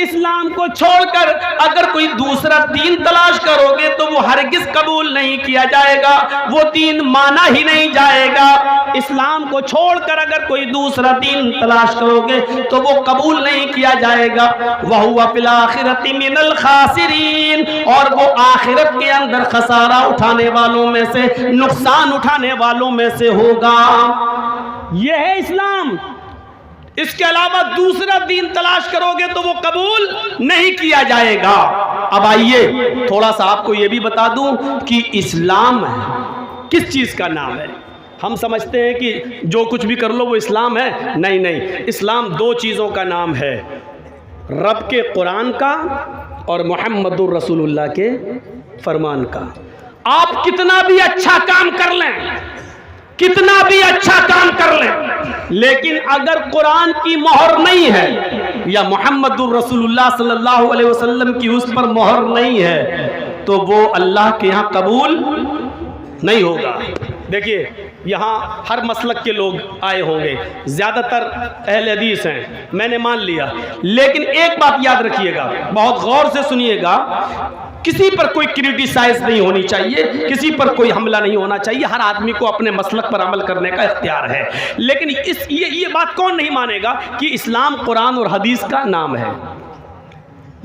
इस्लाम को छोड़कर अगर कोई दूसरा दीन तलाश करोगे तो वो हरगिज़ कबूल नहीं किया जाएगा, वो दीन माना ही नहीं जाएगा। इस्लाम को छोड़कर अगर कोई दूसरा दीन तलाश करोगे तो वो कबूल नहीं किया जाएगा। वहुवा फिल आखिरति मिनल खासिरीन, और वो आखिरत के अंदर खसारा उठाने वालों में से, नुकसान उठाने वालों में से होगा। यह है इस्लाम। इसके अलावा दूसरा दीन तलाश करोगे तो वो कबूल नहीं किया जाएगा। अब आइए थोड़ा सा आपको यह भी बता दूं कि इस्लाम किस चीज का नाम है। हम समझते हैं कि जो कुछ भी कर लो वो इस्लाम है। नहीं नहीं, इस्लाम दो चीज़ों का नाम है, रब के कुरान का और मुहम्मदुर रसूलुल्लाह के फरमान का। आप कितना भी अच्छा काम कर लें, कितना भी अच्छा काम कर लें, लेकिन अगर कुरान की मोहर नहीं है या मुहम्मदुर रसूलुल्लाह सल्लल्लाहु अलैहि वसल्लम की उस पर मोहर नहीं है, तो वो अल्लाह के यहाँ कबूल नहीं होगा। देखिए, यहाँ हर मसलक के लोग आए होंगे, ज़्यादातर अहले हदीस हैं, मैंने मान लिया, लेकिन एक बात याद रखिएगा, बहुत गौर से सुनिएगा, किसी पर कोई क्रिटिसाइज नहीं होनी चाहिए, किसी पर कोई हमला नहीं होना चाहिए, हर आदमी को अपने मसलक पर अमल करने का इख्तियार है। लेकिन ये बात कौन नहीं मानेगा कि इस्लाम कुरान और हदीस का नाम है।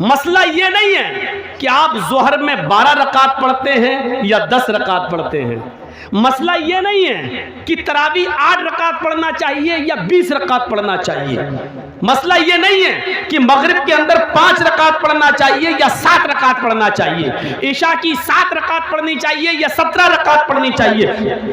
मसला ये नहीं है कि आप ज़ोहर में 12 रकात पढ़ते हैं या 10 रकात पढ़ते हैं। मसला ये नहीं है कि तरावी 8 रकात पढ़ना चाहिए या 20 रकात पढ़ना चाहिए। मसला ये नहीं है कि मगरिब के अंदर 5 रकात पढ़ना चाहिए या 7 रकात पढ़ना चाहिए, ईशा की 7 रकात पढ़नी चाहिए या 17 रकात पढ़नी चाहिए,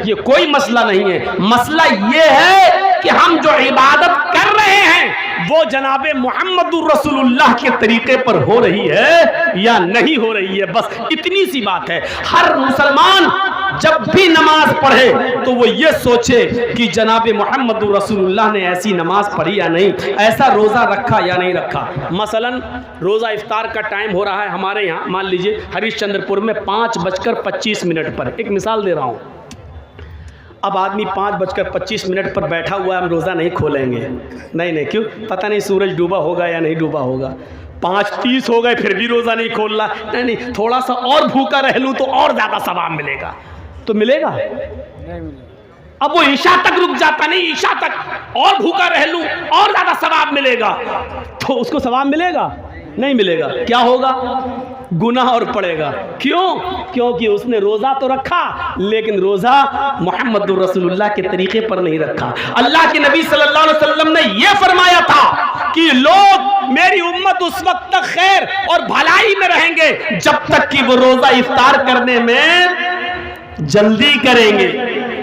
ये कोई मसला नहीं है। मसला ये है कि हम जो इबादत कर रहे हैं वो जनाबे मुहम्मदुर रसूलुल्लाह के तरीके पर हो रही है या नहीं हो रही है, बस इतनी सी बात है। हर मुसलमान जब भी नमाज पढ़े तो वो ये सोचे कि जनाबे मुहम्मदुर रसूलुल्लाह ने ऐसी नमाज पढ़ी या नहीं, ऐसा रोज़ा रखा या नहीं रखा। मसलन रोज़ा इफ्तार का टाइम हो रहा है हमारे यहाँ, मान लीजिए हरिश्चंद्रपुर में 5:25 पर, एक मिसाल दे रहा हूँ। अब आदमी 5:25 पर बैठा हुआ है, हम रोज़ा नहीं खोलेंगे, नहीं, क्यों? पता नहीं सूरज डूबा होगा या नहीं डूबा होगा। 5:30 हो गए फिर भी रोज़ा नहीं खोल रहा, नहीं, थोड़ा सा और भूखा रह लूँ तो और ज़्यादा सवाब मिलेगा, तो मिलेगा? नहीं मिलेगा। अब वो ईशा तक रुक जाता, नहीं ईशा तक और भूखा रह लूँ और ज़्यादा सवाब मिलेगा, तो उसको सवाब मिलेगा? नहीं मिलेगा। क्या होगा? गुनाह और पड़ेगा। क्यों? क्योंकि उसने रोज़ा तो रखा लेकिन रोज़ा मुहम्मदुर रसूलुल्लाह के तरीके पर नहीं रखा। अल्लाह के नबी सल्लल्लाहु अलैहि वसल्लम ने यह फरमाया था कि लोग, मेरी उम्मत उस वक्त तक खैर और भलाई में रहेंगे जब तक कि वो रोज़ा इफ्तार करने में जल्दी करेंगे।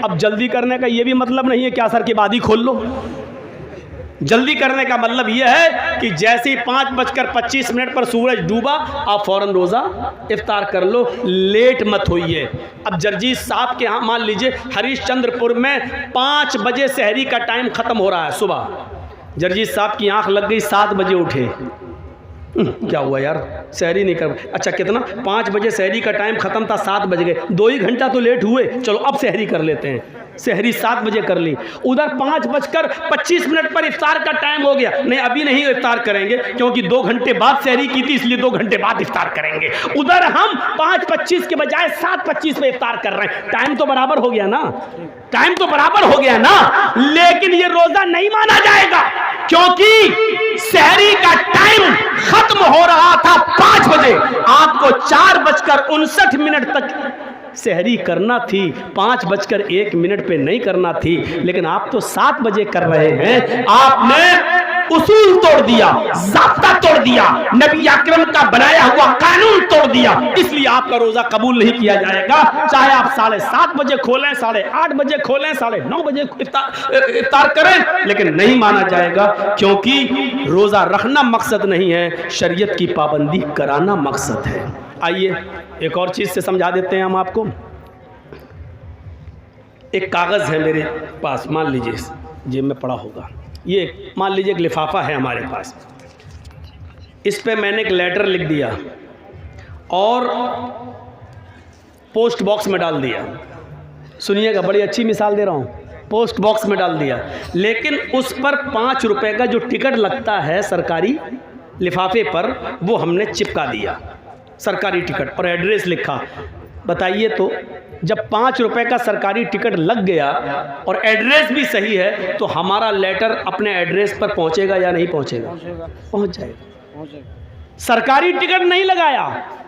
अब जल्दी करने का ये भी मतलब नहीं है कि असर के बाद ही खोल लो। जल्दी करने का मतलब यह है कि जैसे ही 5:25 पर सूरज डूबा आप फौरन रोज़ा इफ्तार कर लो, लेट मत होइए। अब जर्जीस साहब के यहाँ मान लीजिए हरिश्चंद्रपुर में 5 बजे सहरी का टाइम ख़त्म हो रहा है सुबह। जर्जीस साहब की आंख लग गई, 7 बजे उठे, क्या हुआ यार, सहरी नहीं कर, अच्छा कितना, 5 बजे सहरी का टाइम ख़त्म था, 7 बज गए, 2 ही घंटा तो लेट हुए, चलो अब सहरी कर लेते हैं। सहरी 7 बजे कर ली, उधर 5:25 पर इफ्तार का टाइम हो गया, नहीं अभी नहीं इफ्तार करेंगे क्योंकि 2 घंटे बाद सहरी की थी इसलिए 2 घंटे बाद इफ्तार करेंगे। उधर हम 5:25 के बजाय 7:25 पे इफ्तार कर रहे हैं। टाइम तो बराबर हो गया ना, टाइम तो बराबर हो गया ना, लेकिन ये रोज़ा नहीं माना जाएगा क्योंकि सहरी का टाइम खत्म हो रहा था 5 बजे, आपको 4:59 तक सहरी करना थी, 5:01 पे नहीं करना थी, लेकिन आप तो 7 बजे कर रहे हैं। आपने उसूल तोड़ दिया, ज़ाब्ता तोड़ दिया, नबी अकरम का बनाया हुआ कानून तोड़ दिया, इसलिए आपका रोज़ा कबूल नहीं किया जाएगा। चाहे आप 7:30 बजे खोलें, 8:30 बजे खोलें, 9:30 बजे इफ्तार करें, लेकिन नहीं माना जाएगा क्योंकि रोज़ा रखना मकसद नहीं है, शरीयत की पाबंदी कराना मकसद है। आइए एक और चीज़ से समझा देते हैं हम आपको। एक कागज़ है मेरे पास, मान लीजिए जेब में पड़ा होगा, ये मान लीजिए एक लिफाफा है हमारे पास, इस पे मैंने एक लेटर लिख दिया और पोस्ट बॉक्स में डाल दिया। सुनिएगा, बड़ी अच्छी मिसाल दे रहा हूँ, पोस्ट बॉक्स में डाल दिया, लेकिन उस पर 5 रुपए का जो टिकट लगता है सरकारी लिफाफे पर, वो हमने चिपका दिया, सरकारी टिकट, और एड्रेस लिखा। बताइए तो जब 5 रुपए का सरकारी टिकट लग गया और एड्रेस भी सही है तो हमारा लेटर अपने एड्रेस पर पहुंचेगा या नहीं पहुंचेगा? पहुंच जाएगा। सरकारी टिकट नहीं लगाया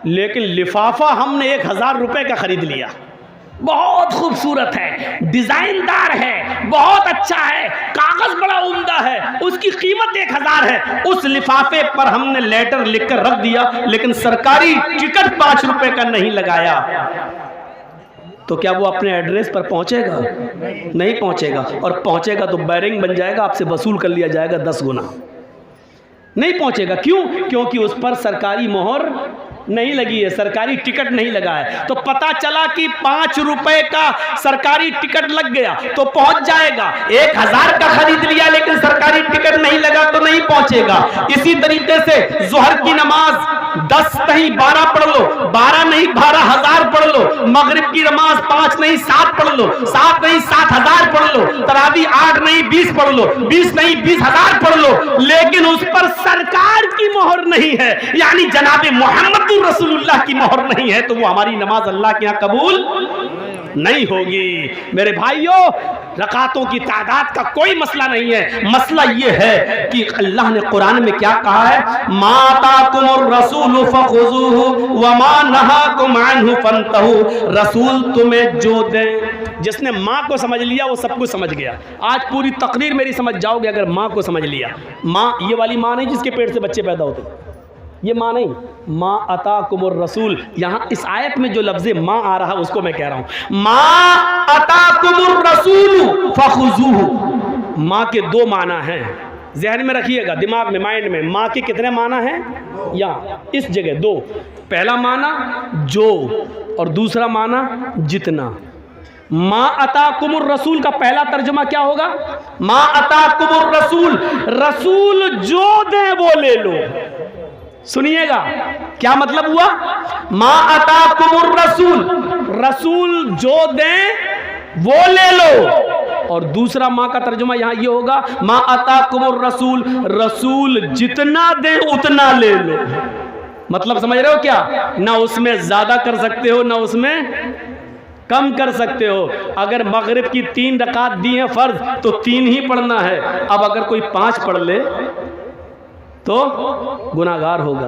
लेकिन लिफाफा हमने 1000 रुपए का खरीद लिया, बहुत खूबसूरत है, डिजाइनदार है, बहुत अच्छा है, कागज बड़ा उम्दा है, उसकी कीमत 1000 है। उस लिफाफे पर हमने लेटर लिखकर रख दिया लेकिन सरकारी टिकट 5 रुपए का नहीं लगाया। तो क्या वो अपने एड्रेस पर पहुंचेगा? नहीं पहुंचेगा, और पहुंचेगा तो बैरिंग बन जाएगा, आपसे वसूल कर लिया जाएगा 10 गुना। नहीं पहुंचेगा, क्यों? क्योंकि उस पर सरकारी मोहर नहीं लगी है, सरकारी टिकट नहीं लगा है। तो पता चला कि 5 रुपए का सरकारी टिकट लग गया तो पहुंच जाएगा। 1000 का खरीद लिया लेकिन सरकारी टिकट नहीं लगा तो नहीं पहुंचेगा। इसी तरीके से जोहर की नमाज 10 नहीं 12 पढ़ लो, 12 नहीं 12,000 पढ़ लो, मगरिब की नमाज 5 नहीं 7 पढ़ लो, 7 नहीं 7,000 पढ़ लो, तरावी 8 नहीं 20 पढ़ लो, 20 नहीं 20,000 पढ़ लो, लेकिन उस पर सरकार की मोहर नहीं है, यानी जनाबे मोहम्मद रसूलुल्लाह की मोहर नहीं है, तो वो हमारी नमाज अल्लाह के यहाँ कबूल नहीं होगी। मेरे भाइयों, रकातों की तादाद का कोई मसला नहीं है, मसला ये है कि अल्लाह ने कुरान में क्या कहा है, माताकुमुर रसूल फखुज़ूहु व मा नहाकुम अन्हु फंतहु। रसूल तुम्हें जो दे, जिसने माँ को समझ लिया वो सब कुछ समझ गया। आज पूरी तकरीर मेरी समझ जाओगे अगर माँ को समझ लिया। माँ ये वाली माँ नहीं जिसके पेट से बच्चे पैदा होते, ये माँ नहीं, माँ अताकुमुर रसूल। यहाँ इस आयत में जो लफ्ज़ माँ आ रहा है उसको मैं कह रहा हूँ, माँ अताकुमुर रसूल फखुज़ूहु। माँ के 2 माना हैं, जहन में रखिएगा, दिमाग में, माइंड में। माँ के कितने माना हैं? यहाँ इस जगह 2। पहला माना जो, और दूसरा माना जितना। माँ अताकुमुर रसूल का पहला तर्जुमा क्या होगा? माँ अताकुमुर रसूल, रसूल जो दे वो ले लो। सुनिएगा क्या मतलब हुआ? माँ अताकुमुर रसूल, रसूल जो दे वो ले लो। और दूसरा माँ का तर्जुमा यहाँ ये होगा, माँ अताकुमुर रसूल, रसूल जितना दे उतना ले लो। मतलब समझ रहे हो क्या? ना उसमें ज्यादा कर सकते हो ना उसमें कम कर सकते हो। अगर मगरिब की 3 रकात दी है फर्ज तो 3 ही पढ़ना है। अब अगर कोई 5 पढ़ ले तो गुनाहगार होगा।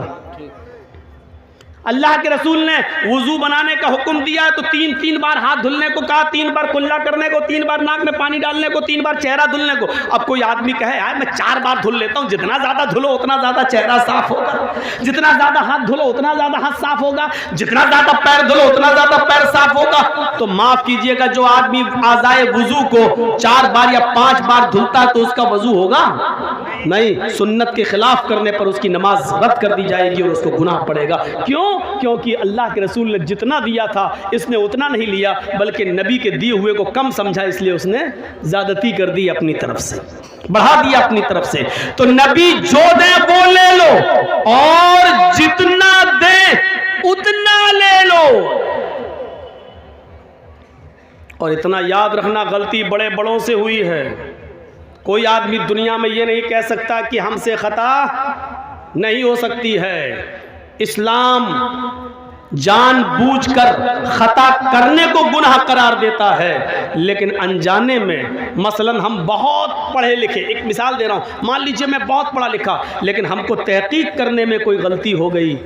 अल्लाह के रसूल ने वुजू बनाने का हुक्म दिया है तो 3 बार हाथ धुलने को कहा, 3 बार कुल्ला करने को, 3 बार नाक में पानी डालने को, 3 बार चेहरा धुलने को। अब कोई आदमी कहे यार मैं 4 बार धुल लेता हूँ, जितना ज़्यादा धुलो उतना ज़्यादा चेहरा साफ होगा, जितना ज़्यादा हाथ धुलो उतना ज़्यादा हाथ साफ होगा, जितना ज़्यादा पैर धुलो उतना ज़्यादा पैर साफ होगा। तो माफ़ कीजिएगा, जो आदमी आज़ाए वुजू को 4 बार या 5 बार धुलता है तो उसका वजू होगा नहीं। सुन्नत के खिलाफ करने पर उसकी नमाज रद्द कर दी जाएगी और उसको गुनाह पड़ेगा। क्यों? क्योंकि अल्लाह के रसूल ने जितना दिया था इसने उतना नहीं लिया, बल्कि नबी के दिए हुए को कम समझा, इसलिए उसने ज़्यादती कर दी, अपनी तरफ से बढ़ा दिया अपनी तरफ से। तो नबी जो दे वो ले लो और जितना दे उतना ले लो। और इतना याद रखना, गलती बड़े बड़ों से हुई है। कोई आदमी दुनिया में ये नहीं कह सकता कि हमसे खता नहीं हो सकती है। इस्लाम जानबूझकर खता करने को गुनाह करार देता है, लेकिन अनजाने में, मसलन हम बहुत पढ़े लिखे, एक मिसाल दे रहा हूँ, मान लीजिए मैं बहुत पढ़ा लिखा लेकिन हमको तहकीक करने में कोई गलती हो गई,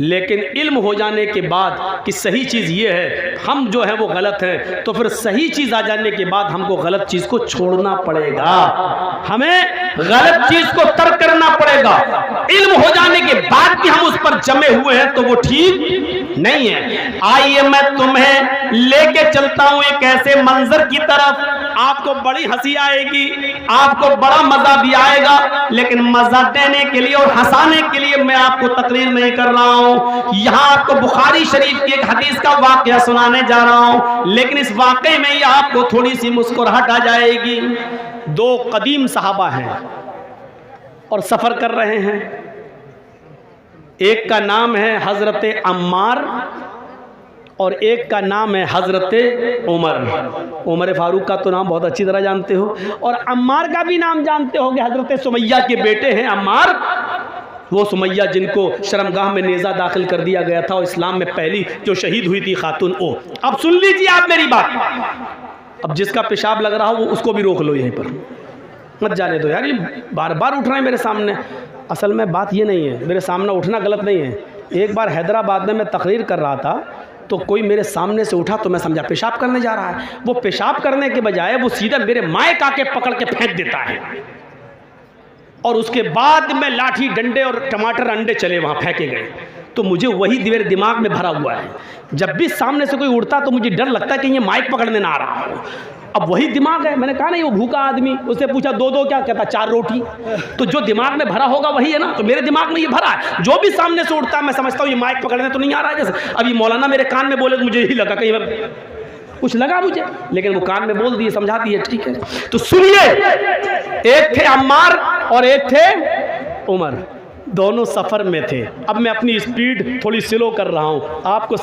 लेकिन इल्म हो जाने के बाद कि सही चीज़ ये है, हम जो है वो गलत है, तो फिर सही चीज़ आ जाने के बाद हमको गलत चीज़ को छोड़ना पड़ेगा, हमें गलत चीज़ को तर्क करना पड़ेगा। इल्म हो जाने के बाद भी हम उस पर जमे हुए हैं तो वो ठीक नहीं है। आइए मैं तुम्हें लेके चलता हूं एक ऐसे मंजर की तरफ, आपको बड़ी हंसी आएगी, आपको बड़ा मजा भी आएगा, लेकिन मजा देने के लिए और हंसाने के लिए मैं आपको तकरीर नहीं कर रहा हूं। यहां आपको बुखारी शरीफ की एक हदीस का वाकया सुनाने जा रहा हूं, लेकिन इस वाकये में यह आपको थोड़ी सी मुस्कुराहट आ जाएगी। 2 कदीम सहाबा हैं और सफर कर रहे हैं। एक का नाम है हजरत अम्मार और एक का नाम है हजरत उमर फारूक का तो नाम बहुत अच्छी तरह जानते हो, और अम्मार का भी नाम जानते होंगे, हजरत सुमैया के बेटे हैं अम्मार। वो सुमैया जिनको शर्मगाह में नेज़ा दाखिल कर दिया गया था और इस्लाम में पहली जो शहीद हुई थी खातून वो। अब सुन लीजिए आप मेरी बात, अब जिसका पेशाब लग रहा हो वो उसको भी रोक लो, यहीं पर मत जाने दो यार, ये बार बार उठ रहे हैं मेरे सामने। असल में बात ये नहीं है, मेरे सामने उठना गलत नहीं है। एक बार हैदराबाद में मैं तकरीर कर रहा था तो कोई मेरे सामने से उठा तो मैं समझा पेशाब करने जा रहा है। वो पेशाब करने के बजाय वो सीधा मेरे माइक आके पकड़ के फेंक देता है, और उसके बाद में लाठी डंडे और टमाटर अंडे चले वहाँ फेंके गए। तो मुझे वही मेरे दिमाग में भरा हुआ है। जब भी सामने से कोई उड़ता तो मुझे डर लगता है कि ये माइक पकड़ने ना आ रहा हो। अब वही दिमाग है। मैंने कहा नहीं, वो भूखा आदमी, उससे पूछा दो दो क्या, कहता 4 रोटी। तो जो दिमाग में भरा होगा वही है ना। तो मेरे दिमाग में ये भरा है, जो भी सामने से उड़ता है मैं समझता हूँ ये माइक पकड़ने तो नहीं आ रहा है। जैसे अभी मौलाना मेरे कान में बोले तो मुझे यही लगा, कहीं मैं कुछ लगा मुझे, लेकिन वो कान में बोल दिए, समझा दिए, ठीक है। तो सुनिए, एक थे अम्मार और एक थे उमर, दोनों सफ़र में थे। अब मैं अपनी स्पीड थोड़ी स्लो कर रहा हूँ, आपको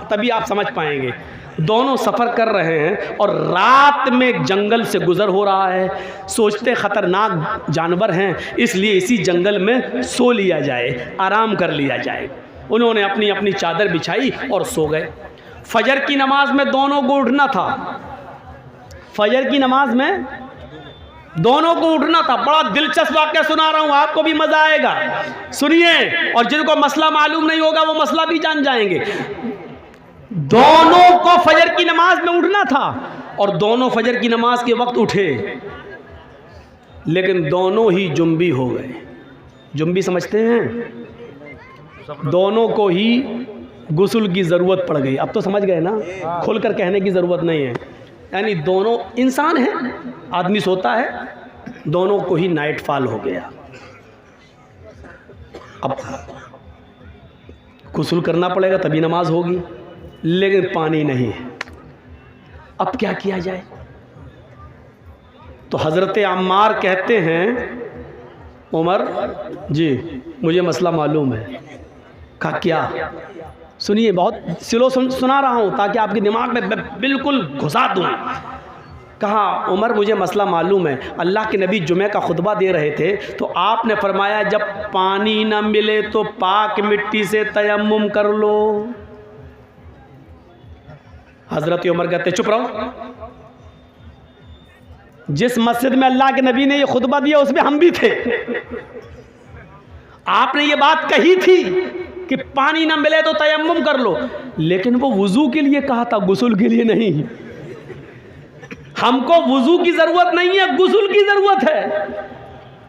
तभी आप समझ पाएंगे। दोनों सफ़र कर रहे हैं और रात में एक जंगल से गुज़र हो रहा है। सोचते ख़तरनाक जानवर हैं, इसलिए इसी जंगल में सो लिया जाए, आराम कर लिया जाए। उन्होंने अपनी अपनी चादर बिछाई और सो गए। फजर की नमाज में दोनों को उठना था। फजर की नमाज में दोनों को उठना था। बड़ा दिलचस्प वाक़या सुना रहा हूँ, आपको भी मज़ा आएगा, सुनिए। और जिनको मसला मालूम नहीं होगा वो मसला भी जान जाएंगे। दोनों को फजर की नमाज में उठना था और दोनों फजर की नमाज के वक्त उठे, लेकिन दोनों ही जुम्बी हो गए। जुम्बी समझते हैं? दोनों को ही गुस्ल की ज़रूरत पड़ गई। अब तो समझ गए ना, खुलकर कहने की ज़रूरत नहीं है। यानी दोनों इंसान हैं, आदमी सोता है, दोनों को ही नाइट फॉल हो गया। अब गुस्ल करना पड़ेगा तभी नमाज होगी, लेकिन पानी नहीं है। अब क्या किया जाए? तो हज़रत अम्मार कहते हैं, उमर जी मुझे मसला मालूम है। कहा क्या? सुनिए, बहुत स्लो सुना रहा हूँ ताकि आपके दिमाग में बिल्कुल घुसा दूँ। कहा, उमर मुझे मसला मालूम है। अल्लाह के नबी जुमे का खुतबा दे रहे थे तो आपने फरमाया जब पानी न मिले तो पाक मिट्टी से तयम्मुम कर लो। हज़रत उमर कहते चुप रहो, जिस मस्जिद में अल्लाह के नबी ने ये खुतबा दिया उसमें हम भी थे। आपने ये बात कही थी कि पानी ना मिले तो तयम्मुम कर लो, लेकिन वो वुज़ू के लिए कहा था, गुस्ल के लिए नहीं। हमको वुज़ू की ज़रूरत नहीं है, गुस्ल की ज़रूरत है।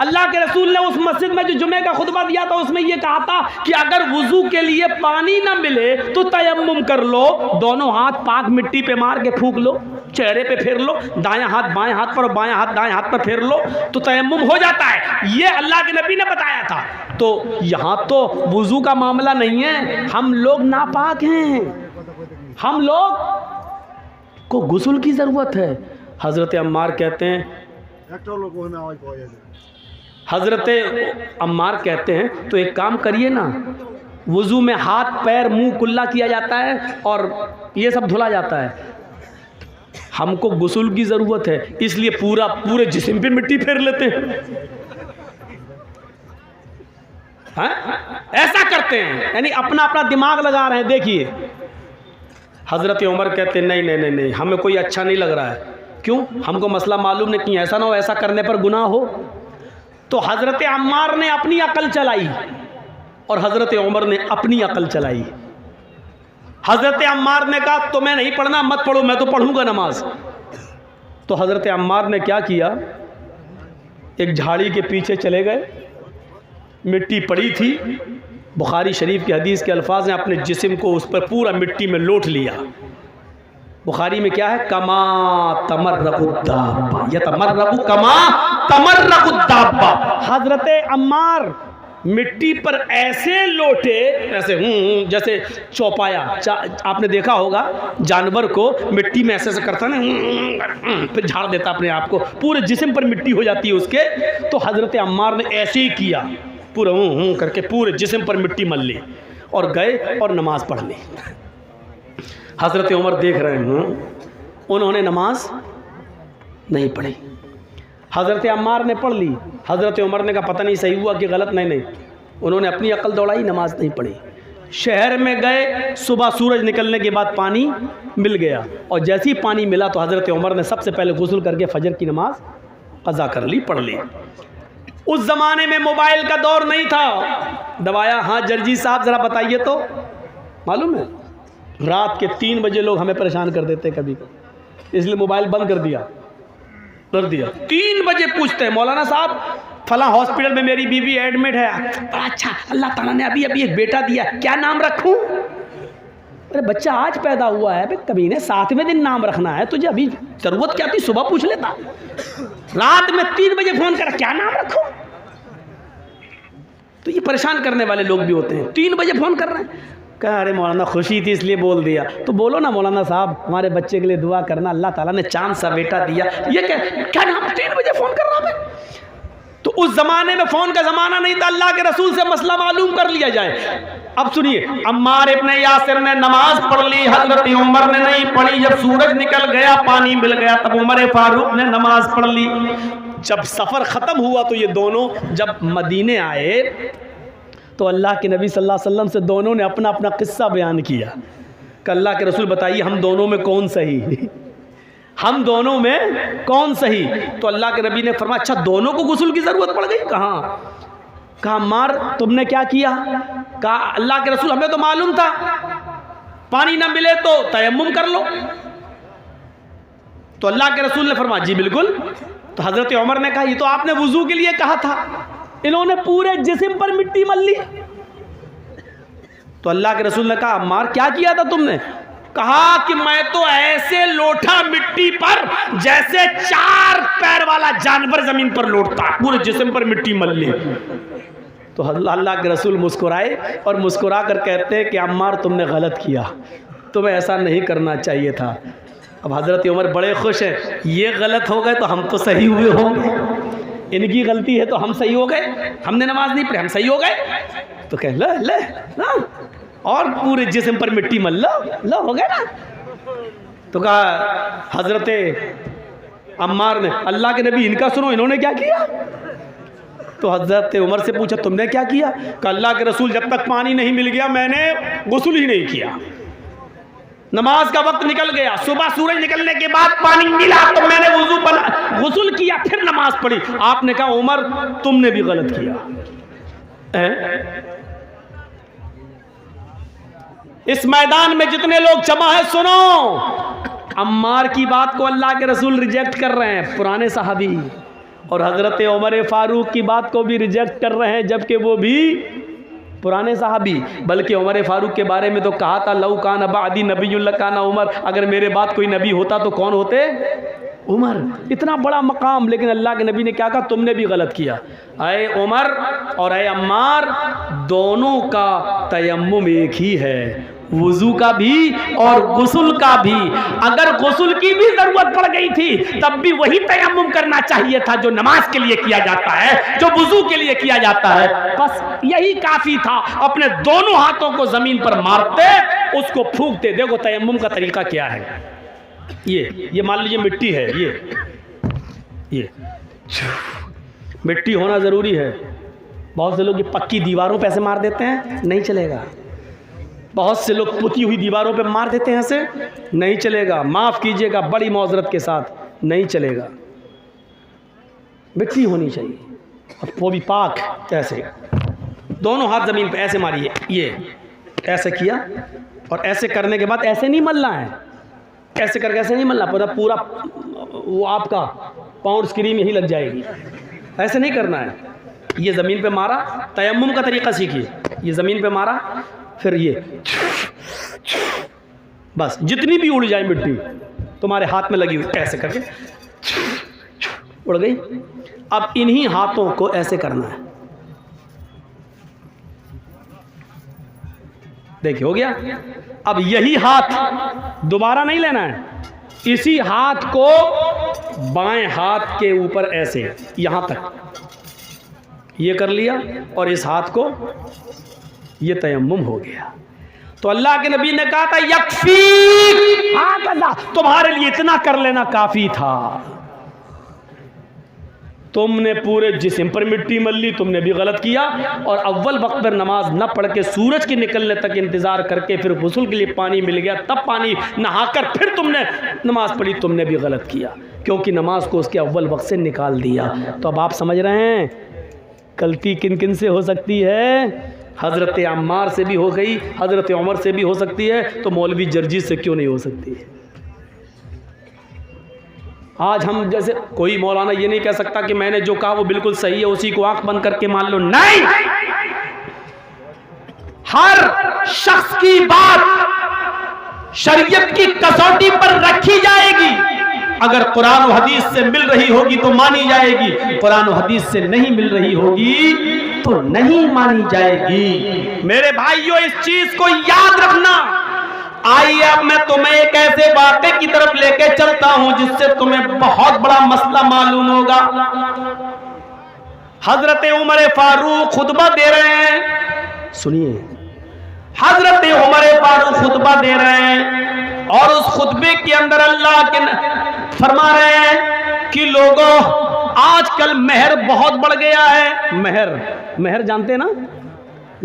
अल्लाह के रसूल ने उस मस्जिद में जो जुमे का खुतबा दिया था उसमें यह कहा था कि अगर वुज़ू के लिए पानी ना मिले तो तयम्मुम कर लो। दोनों हाथ पाक मिट्टी पे मार के फूंक लो, चेहरे पे फेर लो, दायां हाथ बाएं हाथ पर और बायां हाथ दाएं हाथ पर फेर लो तो तयम्मुम हो जाता है। ये अल्लाह के नबी ने बताया था। तो यहाँ तो वुज़ू का मामला नहीं है, हम लोग नापाक हैं, हम लोग को गुस्ल की ज़रूरत है। हज़रत अम्मार कहते हैं, हज़रत अम्मार कहते हैं तो एक काम करिए ना, वुज़ू में हाथ पैर मुंह कुल्ला किया जाता है और ये सब धुला जाता है। हमको गुस्ल की ज़रूरत है, इसलिए पूरे जिस्म पे मिट्टी फेर लेते हैं। हाँ? ऐसा करते हैं, यानी अपना अपना दिमाग लगा रहे हैं। देखिए, हज़रत उमर कहते नहीं नहीं नहीं नहीं, हमें कोई अच्छा नहीं लग रहा है। क्यों? हमको मसला मालूम नहीं, ऐसा ना हो ऐसा करने पर गुनाह हो। तो हज़रत अम्मार ने अपनी अकल चलाई और हज़रत उमर ने अपनी अकल चलाई। हज़रत अम्मार ने कहा तुम्हें नहीं पढ़ना, मत पढ़ो, मैं तो पढ़ूंगा नमाज। तो हज़रत अम्मार ने क्या किया, एक झाड़ी के पीछे चले गए, मिट्टी पड़ी थी। बुखारी शरीफ की हदीस के अल्फाज ने अपने जिस्म को उस पर पूरा मिट्टी में लोट लिया। बुखारी में क्या है, कमा तमर्रकुद्दाब्बा यतमर्रकु कमा तमर्रकुद्दाब्बा। हज़रत अम्मार मिट्टी पर ऐसे लोटे, ऐसे जैसे चौपाया, आपने देखा होगा जानवर को मिट्टी में ऐसे करता ना, फिर झाड़ देता अपने आप को, पूरे जिस्म पर मिट्टी हो जाती है उसके। तो हज़रत अम्मार ने ऐसे ही किया, पूरा करके पूरे जिस्म पर मिट्टी मल ली और गए और नमाज पढ़ ली। हज़रत उमर देख रहे हैं, उन्होंने नमाज नहीं पढ़ी। हज़रत अम्मार ने पढ़ ली। हज़रत उमर ने कहा पता नहीं सही हुआ कि गलत। नहीं, उन्होंने अपनी अकल दौड़ाई, नमाज नहीं पढ़ी। शहर में गए, सुबह सूरज निकलने के बाद पानी मिल गया और जैसे ही पानी मिला तो हज़रत उमर ने सबसे पहले गुस्ल करके फजर की नमाज क़ज़ा कर ली, पढ़ ली। उस ज़माने में मोबाइल का दौर नहीं था। दबाया, हाँ जर्जी साहब ज़रा बताइए तो। मालूम है रात के 3 बजे लोग हमें परेशान कर देते कभी, इसलिए मोबाइल बंद कर दिया 3 बजे पूछते हैं, मौलाना साहब फला हॉस्पिटल में मेरी बीवी एडमिट है। बड़ा अच्छा, अल्लाह ताला ने अभी अभी एक बेटा दिया, क्या नाम रखूं? अरे बच्चा आज पैदा हुआ है, कभी ने 7वें दिन नाम रखना है, तुझे अभी ज़रूरत क्या थी? सुबह पूछ लेता। रात में 3 बजे फ़ोन कर, क्या नाम रखूं? तो ये परेशान करने वाले लोग भी होते हैं, 3 बजे फ़ोन कर रहे हैं। कहा अरे मौलाना खुशी थी इसलिए बोल दिया। तो बोलो ना मौलाना साहब हमारे बच्चे के लिए दुआ करना, अल्लाह ताला ने चांद सा बेटा दिया। ये क्या नाम? 3 बजे फ़ोन कर रहा है। तो उस ज़माने में फ़ोन का ज़माना नहीं था, अल्लाह के रसूल से मसला मालूम कर लिया जाए। अब सुनिए, अम्मार इब्ने यासिर ने नमाज पढ़ ली, हज़रत उमर ने नहीं पढ़ी। जब सूरज निकल गया, पानी मिल गया, तब उमर फारूक ने नमाज पढ़ ली। जब सफ़र ख़त्म हुआ तो ये दोनों जब मदीने आए तो अल्लाह के नबी सल्लल्लाहु अलैहि वसल्लम से दोनों ने अपना अपना किस्सा बयान किया कि अल्लाह के रसूल बताइए हम दोनों में कौन सही, हम दोनों में कौन सही? तो अल्लाह के नबी ने फरमाया अच्छा दोनों को गुस्ल की ज़रूरत पड़ गई? कहा अम्मार तुमने क्या किया? कहा अल्लाह के रसूल हमें तो मालूम था पानी ना मिले तो तयम्मुम कर लो। तो अल्लाह के रसूल ने फरमाया जी बिल्कुल। तो हज़रत उमर ने कहा ये तो आपने वुज़ू के लिए कहा था, इन्होंने पूरे जिस्म पर मिट्टी मल ली। तो अल्लाह के रसूल ने कहा अम्मार क्या किया था तुमने? कहा कि मैं तो ऐसे लोटा मिट्टी पर जैसे 4 पैर वाला जानवर जमीन पर लोटता, पूरे जिस्म पर मिट्टी मल ली। तो अल्लाह के रसूल मुस्कुराए और मुस्कुरा कर कहते हैं कि अम्मार तुमने गलत किया, तुम्हें ऐसा नहीं करना चाहिए था। अब हज़रत उमर बड़े खुश हैं, ये गलत हो गए तो हम तो सही हुए होंगे, इनकी गलती है तो हम सही हो गए, हमने नमाज नहीं पढ़ी हम सही हो गए। तो कह ले ना और पूरे जिस्म पर मिट्टी मल लो हो गया ना। तो कहा हज़रत अम्मार ने अल्लाह के नबी इनका सुनो, इन्होंने क्या किया? तो हज़रत उमर से पूछा तुमने क्या किया? कहा अल्लाह के रसूल जब तक पानी नहीं मिल गया मैंने गुस्ल ही नहीं किया। नमाज का वक्त निकल गया, सुबह सूरज निकलने के बाद पानी मिला तो मैंने गुस्ल किया, फिर नमाज पढ़ी। आपने कहा उमर तुमने भी गलत किया। इस मैदान में जितने लोग जमा है सुनो, अम्मार की बात को अल्लाह के रसूल रिजेक्ट कर रहे हैं, पुराने सहाबी, और हज़रत उमर फारूक की बात को भी रिजेक्ट कर रहे हैं जबकि वो भी पुराने साहबी। बल्कि उमर फारूक के बारे में तो कहा था लौ कान बादी नबीयुल लकाना उमर, अगर मेरे बाद कोई नबी होता तो कौन होते? उमर। इतना बड़ा मकाम, लेकिन अल्लाह के नबी ने क्या कहा? तुमने भी गलत किया। अय उमर और अय अम्मार दोनों का तयम्मुम एक ही है, वुज़ू का भी और गुस्ल का भी। अगर गुस्ल की भी ज़रूरत पड़ गई थी तब भी वही तयम्मुम करना चाहिए था जो नमाज के लिए किया जाता है, जो वुज़ू के लिए किया जाता है। बस यही काफ़ी था। अपने दोनों हाथों को ज़मीन पर मारते, उसको फूंकते। देखो तयम्मुम का तरीका क्या है। ये मान लीजिए मिट्टी है, ये मिट्टी होना ज़रूरी है। बहुत से लोग ये पक्की दीवारों पे ऐसे मार देते हैं, नहीं चलेगा। बहुत से लोग पुती हुई दीवारों पे मार देते हैं ऐसे, नहीं चलेगा। माफ़ कीजिएगा बड़ी मौज़रत के साथ, नहीं चलेगा। मिट्टी होनी चाहिए और वो भी पाक। ऐसे दोनों हाथ ज़मीन पे ऐसे मारिए, ये ऐसे किया और ऐसे करने के बाद ऐसे नहीं मलना है, ऐसे करके ऐसे नहीं मलना, पूरा वो आपका पाउंड क्रीम यही लग जाएगी। ऐसे नहीं करना है। ये ज़मीन पे मारा, तयम्मुम का तरीक़ा सीखिए। ये ज़मीन पे मारा, फिर ये बस जितनी भी उड़ जाए मिट्टी तुम्हारे हाथ में लगी हुई, ऐसे करके उड़ गई। अब इन्हीं हाथों को ऐसे करना है। देखिए हो गया। अब यही हाथ दोबारा नहीं लेना है, इसी हाथ को बाएं हाथ के ऊपर ऐसे यहां तक ये कर लिया और इस हाथ को, ये तयम्मुम हो गया। तो अल्लाह के नबी ने कहा था यकफी, हाँ तुम्हारे लिए इतना कर लेना काफ़ी था। तुमने पूरे जिस्म पर मिट्टी मल ली, तुमने भी गलत किया। और अव्वल वक्त पर नमाज न पढ़ के सूरज के निकलने तक इंतज़ार करके फिर गुस्ल के लिए पानी मिल गया, तब पानी नहाकर फिर तुमने नमाज पढ़ी, तुमने भी गलत किया, क्योंकि नमाज को उसके अव्वल वक्त से निकाल दिया। तो अब आप समझ रहे हैं गलती किन किन से हो सकती है। हज़रत अम्मार से भी हो गई, हज़रत उमर से भी हो सकती है, तो मौलवी जर्जी से क्यों नहीं हो सकती है? आज हम जैसे कोई मौलाना ये नहीं कह सकता कि मैंने जो कहा वो बिल्कुल सही है, उसी को आंख बंद करके मान लो। नहीं, हर शख्स की बात शरीयत की कसौटी पर रखी जाएगी। अगर कुरान और हदीस से मिल रही होगी तो मानी जाएगी, कुरान और हदीस से नहीं मिल रही होगी तो नहीं मानी जाएगी। मेरे भाइयों, इस चीज को याद रखना। आइए अब मैं तुम्हें एक ऐसे वाक़े की तरफ लेके चलता हूं जिससे तुम्हें बहुत बड़ा मसला मालूम होगा। हजरत उमर फारूक खुतबा दे रहे हैं, सुनिए। हजरत उमर फारूक खुतबा दे रहे हैं और उस खुतबे के अंदर अल्लाह के फरमा रहे हैं कि लोगों, आजकल मेहर बहुत बढ़ गया है। मेहर जानते हैं ना,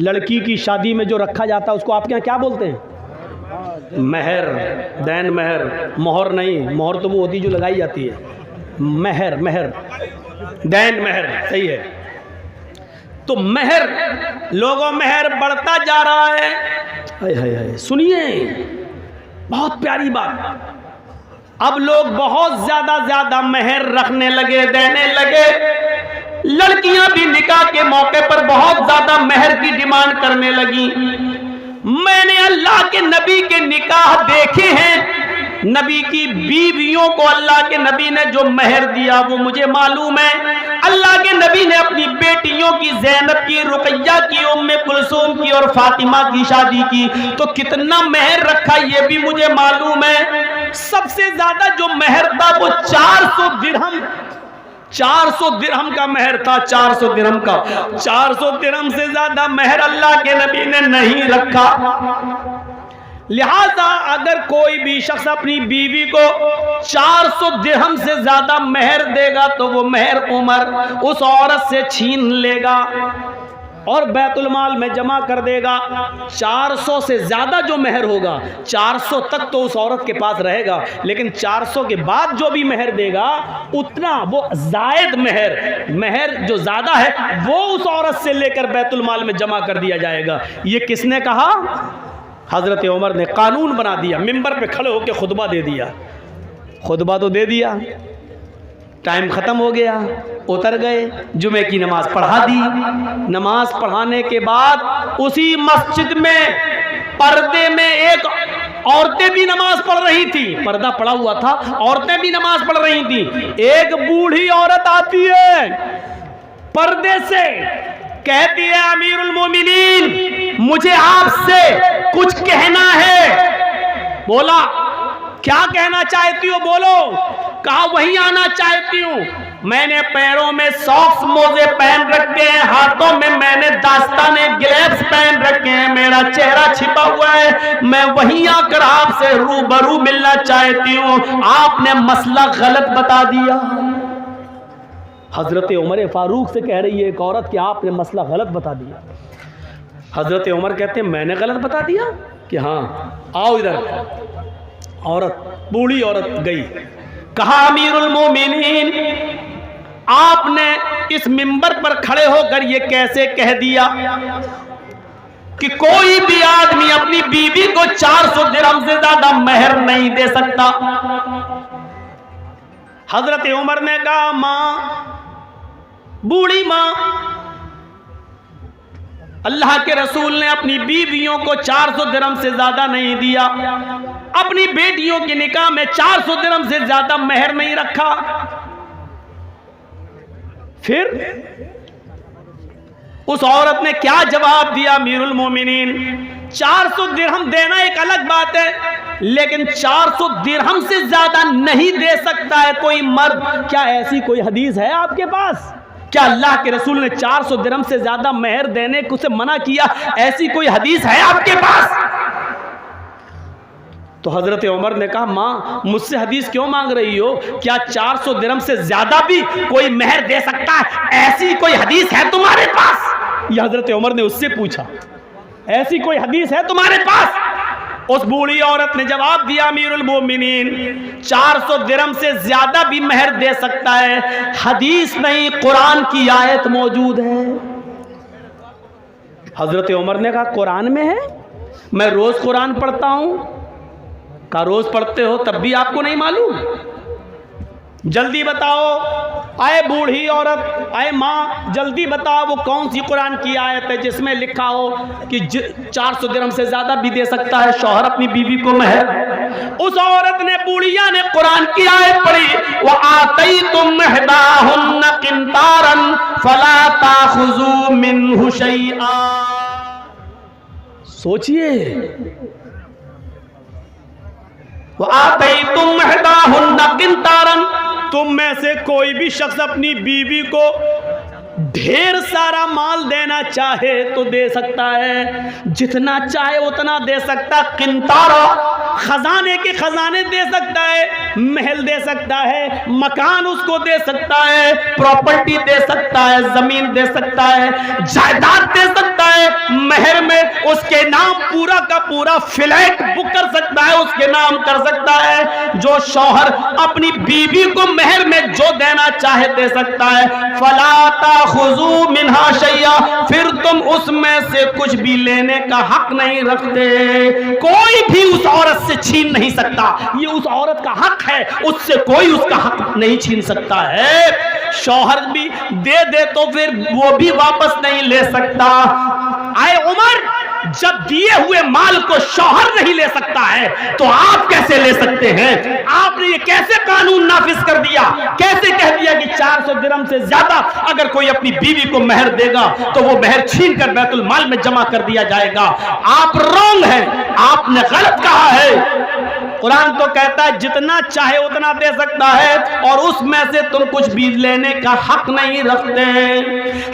लड़की की शादी में जो रखा जाता है उसको आपके यहाँ क्या बोलते हैं? मेहर, दैन मेहर, मोहर नहीं। मोहर तो वो होती जो लगाई जाती है। मेहर, दैन मेहर, सही है। तो मेहर, लोगों मेहर बढ़ता जा रहा है। हाय हाय हाय, सुनिए, बहुत प्यारी बात। अब लोग बहुत ज्यादा मेहर रखने लगे, देने लगे। लड़कियां भी निकाह के मौके पर बहुत ज्यादा मेहर की डिमांड करने लगी। मैंने अल्लाह के नबी के निकाह देखे हैं, नबी की बीवियों को अल्लाह के नबी ने जो मेहर दिया वो मुझे मालूम है। अल्लाह के नबी ने अपनी बेटियों की, ज़ैनब की, रुकैया की, उम्मे कुलसूम की और फातिमा की शादी की तो कितना मेहर रखा ये भी मुझे मालूम है। सबसे ज्यादा जो मेहर था वो 400 दिरहम, 400 दिरहम का मेहर था। 400 दिरहम का, 400 दिरहम से ज्यादा मेहर अल्लाह के नबी ने नहीं रखा। लिहाजा अगर कोई भी शख्स अपनी बीवी को 400 दिरहम से ज्यादा मेहर देगा तो वो मेहर उमर उस औरत से छीन लेगा और बैतुल माल में जमा कर देगा। 400 से ज्यादा जो मेहर होगा, 400 तक तो उस औरत के पास रहेगा, लेकिन 400 के बाद जो भी मेहर देगा उतना वो जायद मेहर जो ज्यादा है वो उस औरत से लेकर बैतुल माल में जमा कर दिया जाएगा। ये किसने कहा? हजरत उमर ने कानून बना दिया, मिंबर पे खड़े होकर खुतबा दे दिया। खुतबा तो दे दिया, टाइम ख़त्म हो गया, उतर गए, जुमे की नमाज पढ़ा दी। नमाज पढ़ाने के बाद उसी मस्जिद में पर्दे में एक औरतें भी नमाज पढ़ रही थी, पर्दा पड़ा हुआ था, औरतें भी नमाज पढ़ रही थी। एक बूढ़ी औरत आती है पर्दे से, कहती है अमीरुल मोमिनीन मुझे आपसे कुछ कहना है। बोला क्या कहना चाहती हो? बोलो। कहा वहीं आना चाहती हूँ। मैंने पैरों में सॉक्स मोजे पहन रखे हैं, हाथों में मैंने दास्ताने ग्लव्स पहन रखे हैं, मेरा चेहरा छिपा हुआ है, मैं वहीं आकर आपसे रूबरू मिलना चाहती हूँ। आपने मसला गलत बता दिया। हजरत उमर फारूक से कह रही है एक औरत कि आपने मसला गलत बता दिया। हजरत उमर कहते हैं मैंने गलत बता दिया? कि हाँ, आओ इधर। औरत, बूढ़ी औरत गई, कहा अमीरुल मोमिनीन आपने इस मिंबर पर खड़े होकर ये कैसे कह दिया कि कोई भी आदमी अपनी बीवी को 400 दिरहम से ज्यादा मेहर नहीं दे सकता? हजरत उमर ने कहा मां, बूढ़ी मां, अल्लाह के रसूल ने अपनी बीवियों को 400 दिरहम से ज्यादा नहीं दिया, अपनी बेटियों के निकाह में 400 दिरहम से ज्यादा मेहर नहीं रखा। फिर उस औरत ने क्या जवाब दिया? अमीरुल मोमिनीन 400 दिरहम देना एक अलग बात है, लेकिन 400 दिरहम से ज्यादा नहीं दे सकता है कोई मर्द। क्या ऐसी कोई हदीस है आपके पास? क्या अल्लाह के रसूल ने 400 दिरहम से ज्यादा मेहर देने को से मना किया? ऐसी कोई हदीस है आपके पास? तो हजरत उमर ने कहा माँ मुझसे हदीस क्यों मांग रही हो? क्या 400 दिरहम से ज्यादा भी कोई मेहर दे सकता है? ऐसी कोई हदीस है तुम्हारे पास? यह हजरत उमर ने उससे पूछा, ऐसी कोई हदीस है तुम्हारे पास? उस बूढ़ी औरत ने जवाब दिया अमीरुल मोमिनीन 400 दिरहम से ज्यादा भी मेहर दे सकता है, हदीस नहीं कुरान की आयत मौजूद है। हजरत उमर ने कहा कुरान में है? मैं रोज कुरान पढ़ता हूं। कहा रोज पढ़ते हो तब भी आपको नहीं मालूम? जल्दी बताओ, आए बूढ़ी औरत, आए माँ, जल्दी बताओ वो कौन सी कुरान की आयत है जिसमें लिखा हो कि 400 दिरहम से ज़्यादा भी दे सकता है शौहर अपनी बीवी को महर। उस औरत ने, बूढ़िया ने कुरान की आयत पढ़ी, व आतैतुम इहदाहुन्ना किंतारन फला ताखुजू मिन्हु शैआ। सोचिए, व आतैतुम इहदाहुन्ना किंतारन, तुम में से कोई भी शख्स अपनी बीवी को ढेर सारा माल देना चाहे तो दे सकता है, जितना चाहे उतना दे सकता। किंतारा, खजाने के खजाने दे सकता है, महल दे सकता है, मकान उसको दे सकता है, प्रॉपर्टी दे सकता है, जमीन दे सकता है, जायदाद दे सकता है, महर में उसके नाम पूरा का पूरा फ्लैट बुक कर सकता है, उसके नाम कर सकता है। जो शौहर अपनी बीवी को महर में जो देना चाहे दे सकता है। फला ताखुजू मिन्हा शैया, फिर तुम उसमें से कुछ भी लेने का हक नहीं रखते। कोई भी उस औरत से छीन नहीं सकता, ये उस औरत का हक है, उससे कोई उसका हक नहीं छीन सकता है। शौहर भी दे तो फिर वो भी वापस नहीं ले सकता। आए उमर, जब दिए हुए माल को शौहर नहीं ले सकता है तो आप कैसे ले सकते हैं? आपने ये कैसे कानून नाफिज कर दिया? कैसे कह दिया कि 400 दिरहम से ज्यादा अगर कोई अपनी बीवी को महर देगा तो वो महर छीन कर बैतुल माल में जमा कर दिया जाएगा? आप रॉन्ग हैं, आपने गलत कहा है। कुरान तो कहता है जितना चाहे उतना दे सकता है और उसमें से तुम कुछ भी लेने का हक नहीं रखते।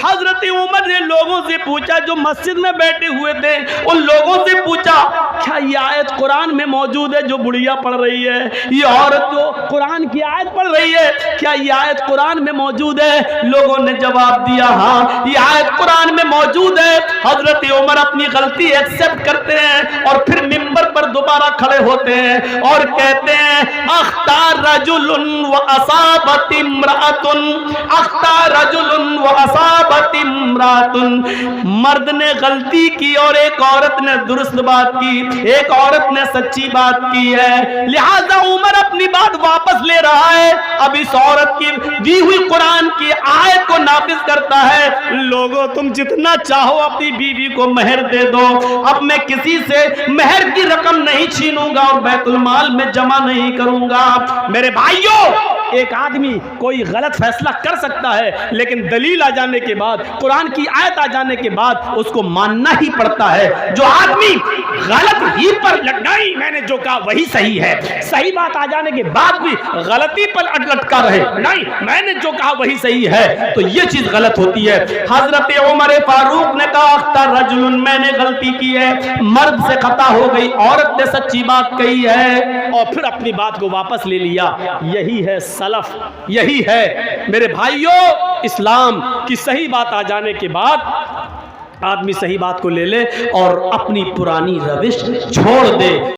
हजरत उमर ने लोगों से पूछा जो मस्जिद में बैठे हुए थे, उन लोगों से पूछा क्या ये आयत कुरान में मौजूद है जो बुढ़िया पढ़ रही है? ये औरत जो कुरान की आयत पढ़ रही है, क्या ये आयत कुरान में मौजूद है? लोगों ने जवाब दिया हाँ, ये आयत कुरान में मौजूद है। हजरत उमर अपनी गलती एक्सेप्ट करते हैं और फिर मिंबर पर दोबारा खड़े होते हैं और कहते हैं अख्तार रजुलुन व असाबत इम्रातुन, अख्तार रजुलुन व असाबत इम्रातुन। मर्द ने गलती की और एक औरत ने दुरुस्त बात की, एक औरत ने सच्ची बात की है, लिहाजा उमर अपनी बात वापस ले रहा है। अब इस औरत की दी हुई कुरान की आयत को नाफिज करता है। लोगों, तुम जितना चाहो अपनी बीवी को महर दे दो, अब मैं किसी से महर की रकम नहीं छीनूंगा और बैतुल माल में जमा नहीं करूंगा। मेरे भाइयों, एक आदमी कोई गलत फैसला कर सकता है लेकिन दलील आ जाने के बाद, कुरान की आयत आ जाने के बाद उसको मानना ही पड़ता है। जो आदमी गलत ही पर नहीं, मैंने जो कहा वही सही है, सही बात आ जाने के बाद भी गलती पर लटका रहे, नहीं मैंने जो कहा वही सही है, तो ये चीज गलत होती है। हजरत उमर फारूक ने कहा अख्तर रजुलुन, मैंने गलती की है, मर्द से खता हो गई, औरत ने सच्ची बात कही है, और फिर अपनी बात को वापस ले लिया। यही है सलफ, यही है मेरे भाइयों। इस्लाम की सही बात आ जाने के बाद आदमी सही बात को ले ले और अपनी पुरानी रविश छोड़ दे।